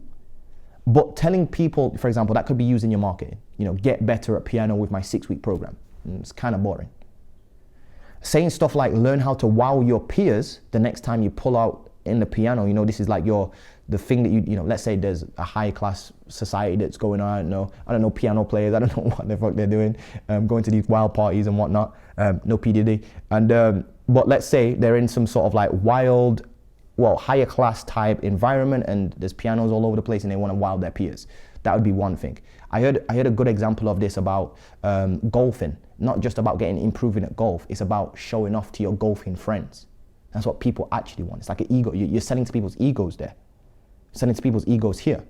Speaker 1: But telling people, for example, that could be used in your marketing. Get better at piano with my 6-week program. It's kind of boring. Saying stuff like learn how to wow your peers the next time you pull out in the piano. This is like the thing that let's say there's a high class society that's going on. I don't know piano players. I don't know what the fuck they're doing, going to these wild parties and whatnot. No P Diddy. And but let's say they're in some sort of like wild, higher class type environment, and there's pianos all over the place, and they want to wow their peers. That would be one thing. I heard a good example of this about golfing. Not just about improving at golf. It's about showing off to your golfing friends. That's what people actually want. It's like an ego. You're selling to people's egos there. Selling to people's egos here.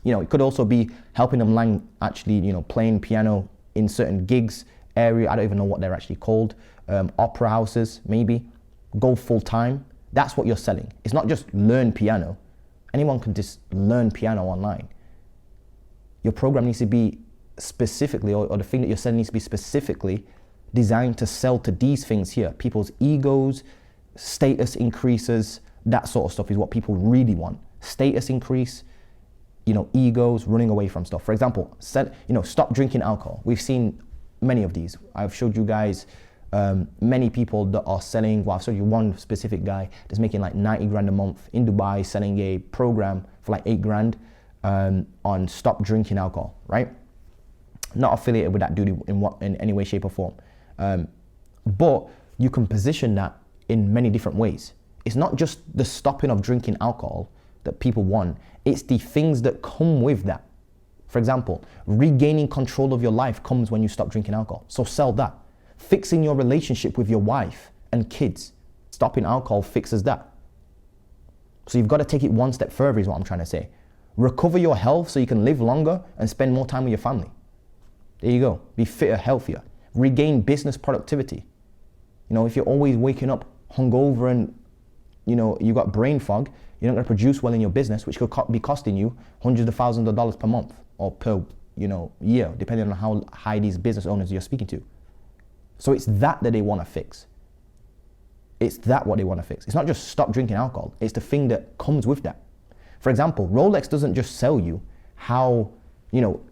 Speaker 1: It could also be helping them learn actually, playing piano in certain gigs area. I don't even know what they're actually called. Opera houses, maybe. Go full time. That's what you're selling. It's not just learn piano. Anyone can just learn piano online. Your program needs to be specifically, or the thing that you're selling needs to be specifically designed to sell to these things here. People's egos, status increases, that sort of stuff is what people really want. Status increase, egos, running away from stuff. For example, stop drinking alcohol. We've seen many of these. I've showed you guys many people that are selling, I've showed you one specific guy that's making like 90 grand a month in Dubai, selling a program for like 8 grand on stop drinking alcohol, right? Not affiliated with that dude in any way, shape or form. But you can position that in many different ways. It's not just the stopping of drinking alcohol that people want, it's the things that come with that. For example, regaining control of your life comes when you stop drinking alcohol. So sell that. Fixing your relationship with your wife and kids, stopping alcohol fixes that. So you've got to take it one step further is what I'm trying to say. Recover your health so you can live longer and spend more time with your family. There you go. Be fitter, healthier. Regain business productivity. If you're always waking up hungover and you got brain fog, you're not going to produce well in your business, which could be costing you hundreds of thousands of dollars per month or per year, depending on how high these business owners you're speaking to. So it's that they want to fix. It's that what they want to fix. It's not just stop drinking alcohol. It's the thing that comes with that. For example, Rolex doesn't just sell you how,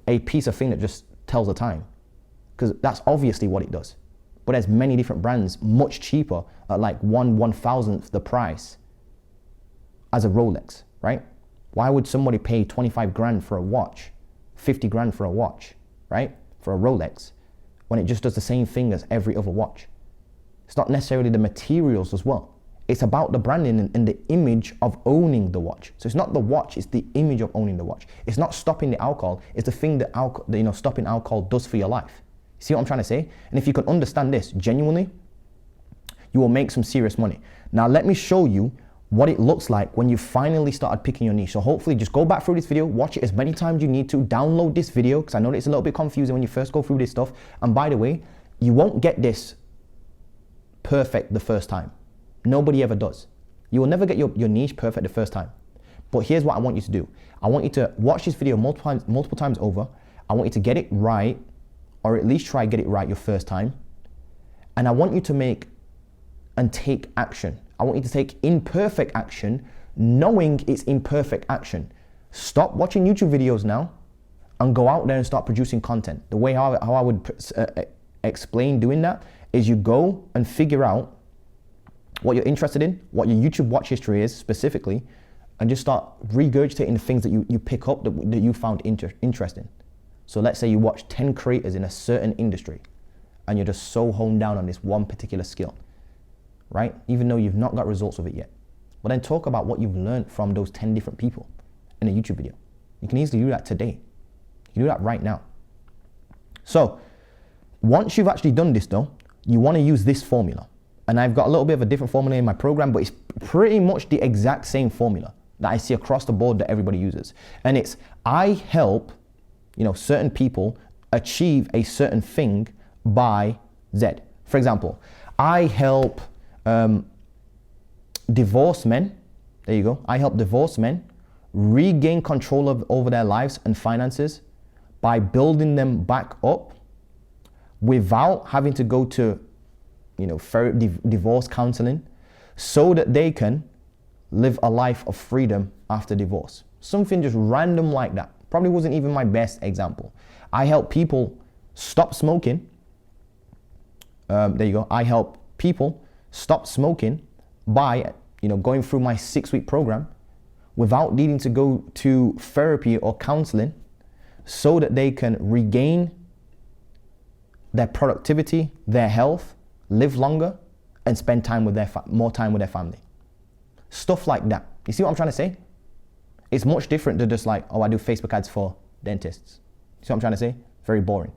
Speaker 1: a piece of thing that just tells the time, because that's obviously what it does. But there's many different brands much cheaper at like 1/1000th the price as a Rolex, right? Why would somebody pay 25 grand for a watch, 50 grand for a watch, right? For a Rolex, when it just does the same thing as every other watch? It's not necessarily the materials as well. It's about the branding and the image of owning the watch. So it's not the watch, it's the image of owning the watch. It's not stopping the alcohol, it's the thing that stopping alcohol does for your life. See what I'm trying to say? And if you can understand this genuinely, you will make some serious money. Now let me show you what it looks like when you finally started picking your niche. So hopefully just go back through this video, watch it as many times you need to, download this video, because I know that it's a little bit confusing when you first go through this stuff. And by the way, you won't get this perfect the first time. Nobody ever does. You will never get your niche perfect the first time. But here's what I want you to do. I want you to watch this video multiple times over. I want you to get it right, or at least try get it right your first time. And I want you to make and take action. I want you to take imperfect action, knowing it's imperfect action. Stop watching YouTube videos now and go out there and start producing content. The way how I would explain doing that is you go and figure out what you're interested in, what your YouTube watch history is specifically, and just start regurgitating the things that you pick up that you found interesting. So let's say you watch 10 creators in a certain industry and you're just so honed down on this one particular skill, right? Even though you've not got results with it yet. But then talk about what you've learned from those 10 different people in a YouTube video. You can easily do that today. You can do that right now. So once you've actually done this though, you want to use this formula. And I've got a little bit of a different formula in my program, but it's pretty much the exact same formula that I see across the board that everybody uses. And it's, I help, certain people achieve a certain thing by Z. For example, I help divorced men, there you go. I help divorced men regain control over their lives and finances by building them back up without having to go to divorce counseling, so that they can live a life of freedom after divorce. Something just random like that. Probably wasn't even my best example. I help people stop smoking. There you go. I help people stop smoking by going through my 6-week program without needing to go to therapy or counseling so that they can regain their productivity, their health, live longer, and spend time with more time with their family. Stuff like that. You see what I'm trying to say? It's much different than just like, oh, I do Facebook ads for dentists. You see what I'm trying to say? Very boring.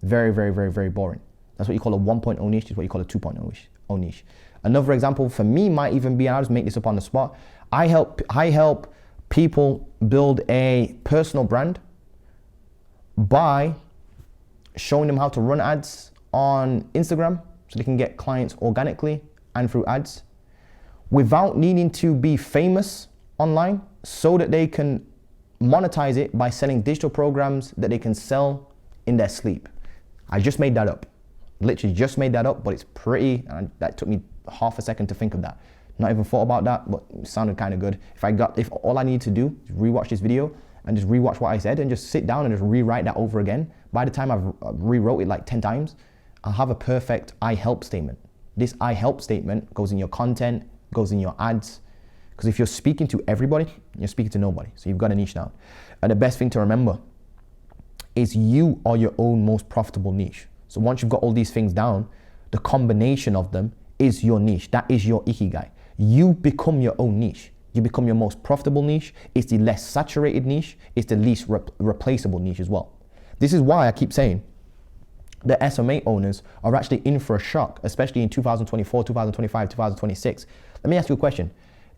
Speaker 1: Very, very, very, very boring. That's what you call a 1.0 niche, is what you call a 2.0 niche. Another example for me might even be, and I'll just make this up on the spot, I help people build a personal brand by showing them how to run ads on Instagram so they can get clients organically and through ads without needing to be famous online, so that they can monetize it by selling digital programs that they can sell in their sleep. I just made that up. Literally just made that up, but it's pretty, and that took me half a second to think of that. Not even thought about that, but it sounded kind of good. If all I need to do is rewatch this video and just rewatch what I said and just sit down and just rewrite that over again, by the time I've rewrote it like 10 times, I'll have a perfect I help statement. This I help statement goes in your content, goes in your ads, because if you're speaking to everybody, you're speaking to nobody. So you've got a niche down. And the best thing to remember is you are your own most profitable niche. So once you've got all these things down, the combination of them is your niche. That is your ikigai. You become your own niche. You become your most profitable niche. It's the less saturated niche. It's the least replaceable niche as well. This is why I keep saying the SMA owners are actually in for a shock, especially in 2024, 2025, 2026. Let me ask you a question.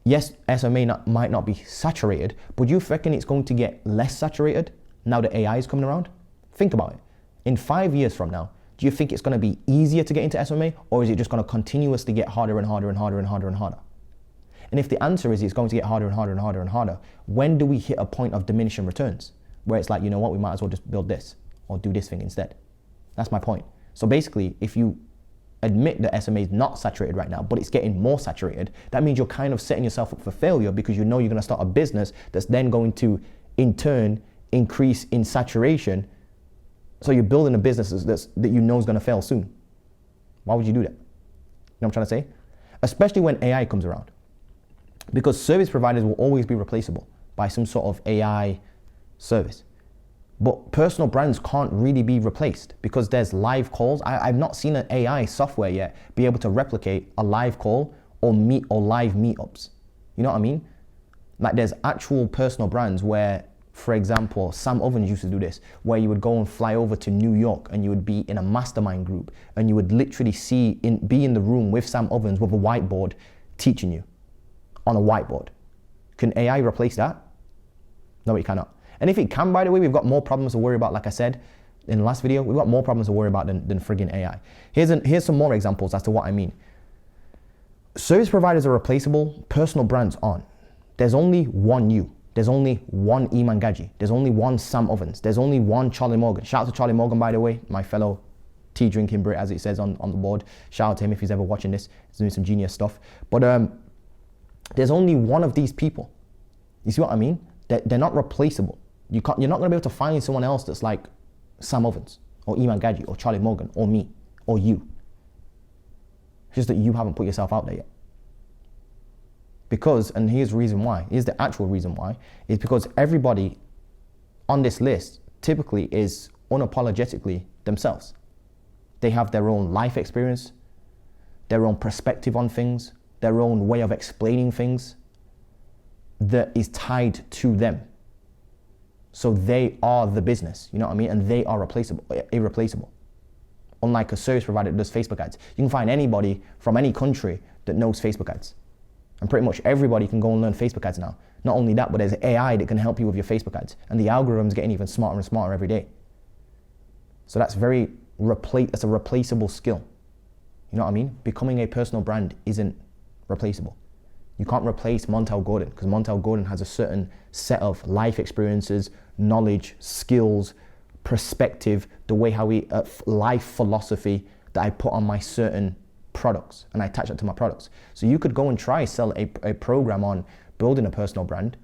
Speaker 1: Yes, SMA might not be saturated, but do you reckon it's going to get less saturated now that AI is coming around? Think about it. In 5 years from now, do you think it's going to be easier to get into SMA, or is it just going to continuously get harder and harder and harder and harder and harder? And if the answer is it's going to get harder and harder and harder and harder, when do we hit a point of diminishing returns where it's like, you know what, we might as well just build this or do this thing instead? That's my point. So basically, if you admit that SMA is not saturated right now, but it's getting more saturated, that means you're kind of setting yourself up for failure, because you know you're going to start a business that's then going to, in turn, increase in saturation. So you're building a business that you know is going to fail soon. Why would you do that? You know what I'm trying to say? Especially when AI comes around. Because service providers will always be replaceable by some sort of AI service. But personal brands can't really be replaced because there's live calls. I've not seen an AI software yet be able to replicate a live call or live meetups. You know what I mean? Like there's actual personal brands where, for example, Sam Ovens used to do this, where you would go and fly over to New York and you would be in a mastermind group and you would literally be in the room with Sam Ovens with a whiteboard teaching you on a whiteboard. Can AI replace that? No, it cannot. And if it can, by the way, we've got more problems to worry about. Like I said in the last video, we've got more problems to worry about than friggin' AI. Here's some more examples as to what I mean. Service providers are replaceable, personal brands aren't. There's only one you. There's only one Iman Gaji. There's only one Sam Ovens. There's only one Charlie Morgan. Shout out to Charlie Morgan, by the way, my fellow tea drinking Brit, as it says on the board. Shout out to him if he's ever watching this. He's doing some genius stuff. But there's only one of these people. You see what I mean? They're not replaceable. You're not going to be able to find someone else that's like Sam Ovens or Iman Gaji or Charlie Morgan or me or you. It's just that you haven't put yourself out there yet. Because, and here's the reason why, here's the actual reason why, is because everybody on this list typically is unapologetically themselves. They have their own life experience, their own perspective on things, their own way of explaining things that is tied to them. So they are the business, you know what I mean? And they are irreplaceable. Unlike a service provider that does Facebook ads. You can find anybody from any country that knows Facebook ads. And pretty much everybody can go and learn Facebook ads now. Not only that, but there's AI that can help you with your Facebook ads. And the algorithm's getting even smarter and smarter every day. So that's that's a replaceable skill. You know what I mean? Becoming a personal brand isn't replaceable. You can't replace Montel Gordon, because Montel Gordon has a certain set of life experiences, knowledge, skills, perspective, the way how he, life philosophy that I put on my certain products, and I attach that to my products. So you could go and try sell a program on building a personal brand,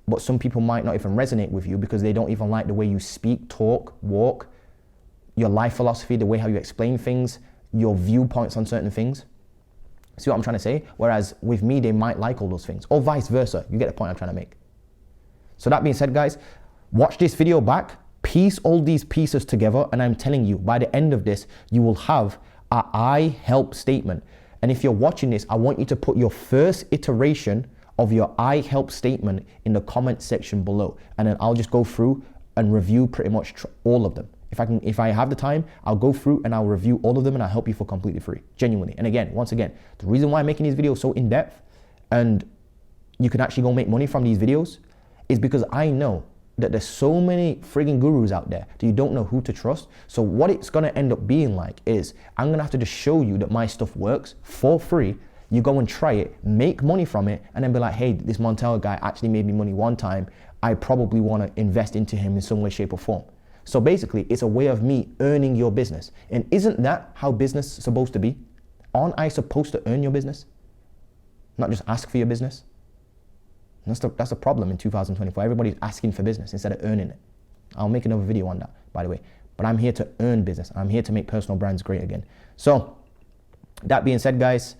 Speaker 1: but some people might not even resonate with you because they don't even like the way you speak, talk, walk, your life philosophy, the way how you explain things, your viewpoints on certain things. See what I'm trying to say? Whereas with me, they might like all those things, or vice versa. You get the point I'm trying to make. So that being said, guys, watch this video back, piece all these pieces together, and I'm telling you, by the end of this, you will have a I help statement. And if you're watching this, I want you to put your first iteration of your I help statement in the comment section below. And then I'll just go through and review pretty much all of them. If I have the time, I'll go through and I'll review all of them, and I'll help you for completely free, genuinely. And again, once again, the reason why I'm making these videos so in depth and you can actually go make money from these videos is because I know that there's so many frigging gurus out there that you don't know who to trust. So what it's gonna end up being like is I'm gonna have to just show you that my stuff works for free. You go and try it, make money from it, and then be like, hey, this Montel guy actually made me money one time. I probably wanna invest into him in some way, shape, or form. So basically, it's a way of me earning your business. And isn't that how business is supposed to be? Aren't I supposed to earn your business? Not just ask for your business? That's a problem in 2024. Everybody's asking for business instead of earning it. I'll make another video on that, by the way. But I'm here to earn business. I'm here to make personal brands great again. So that being said, guys,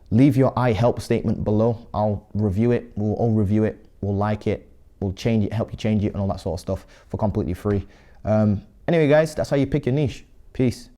Speaker 1: leave your I help statement below. I'll review it. We'll all review it. We'll like it. We'll change it, help you change it, and all that sort of stuff for completely free. Anyway, guys, that's how you pick your niche. Peace.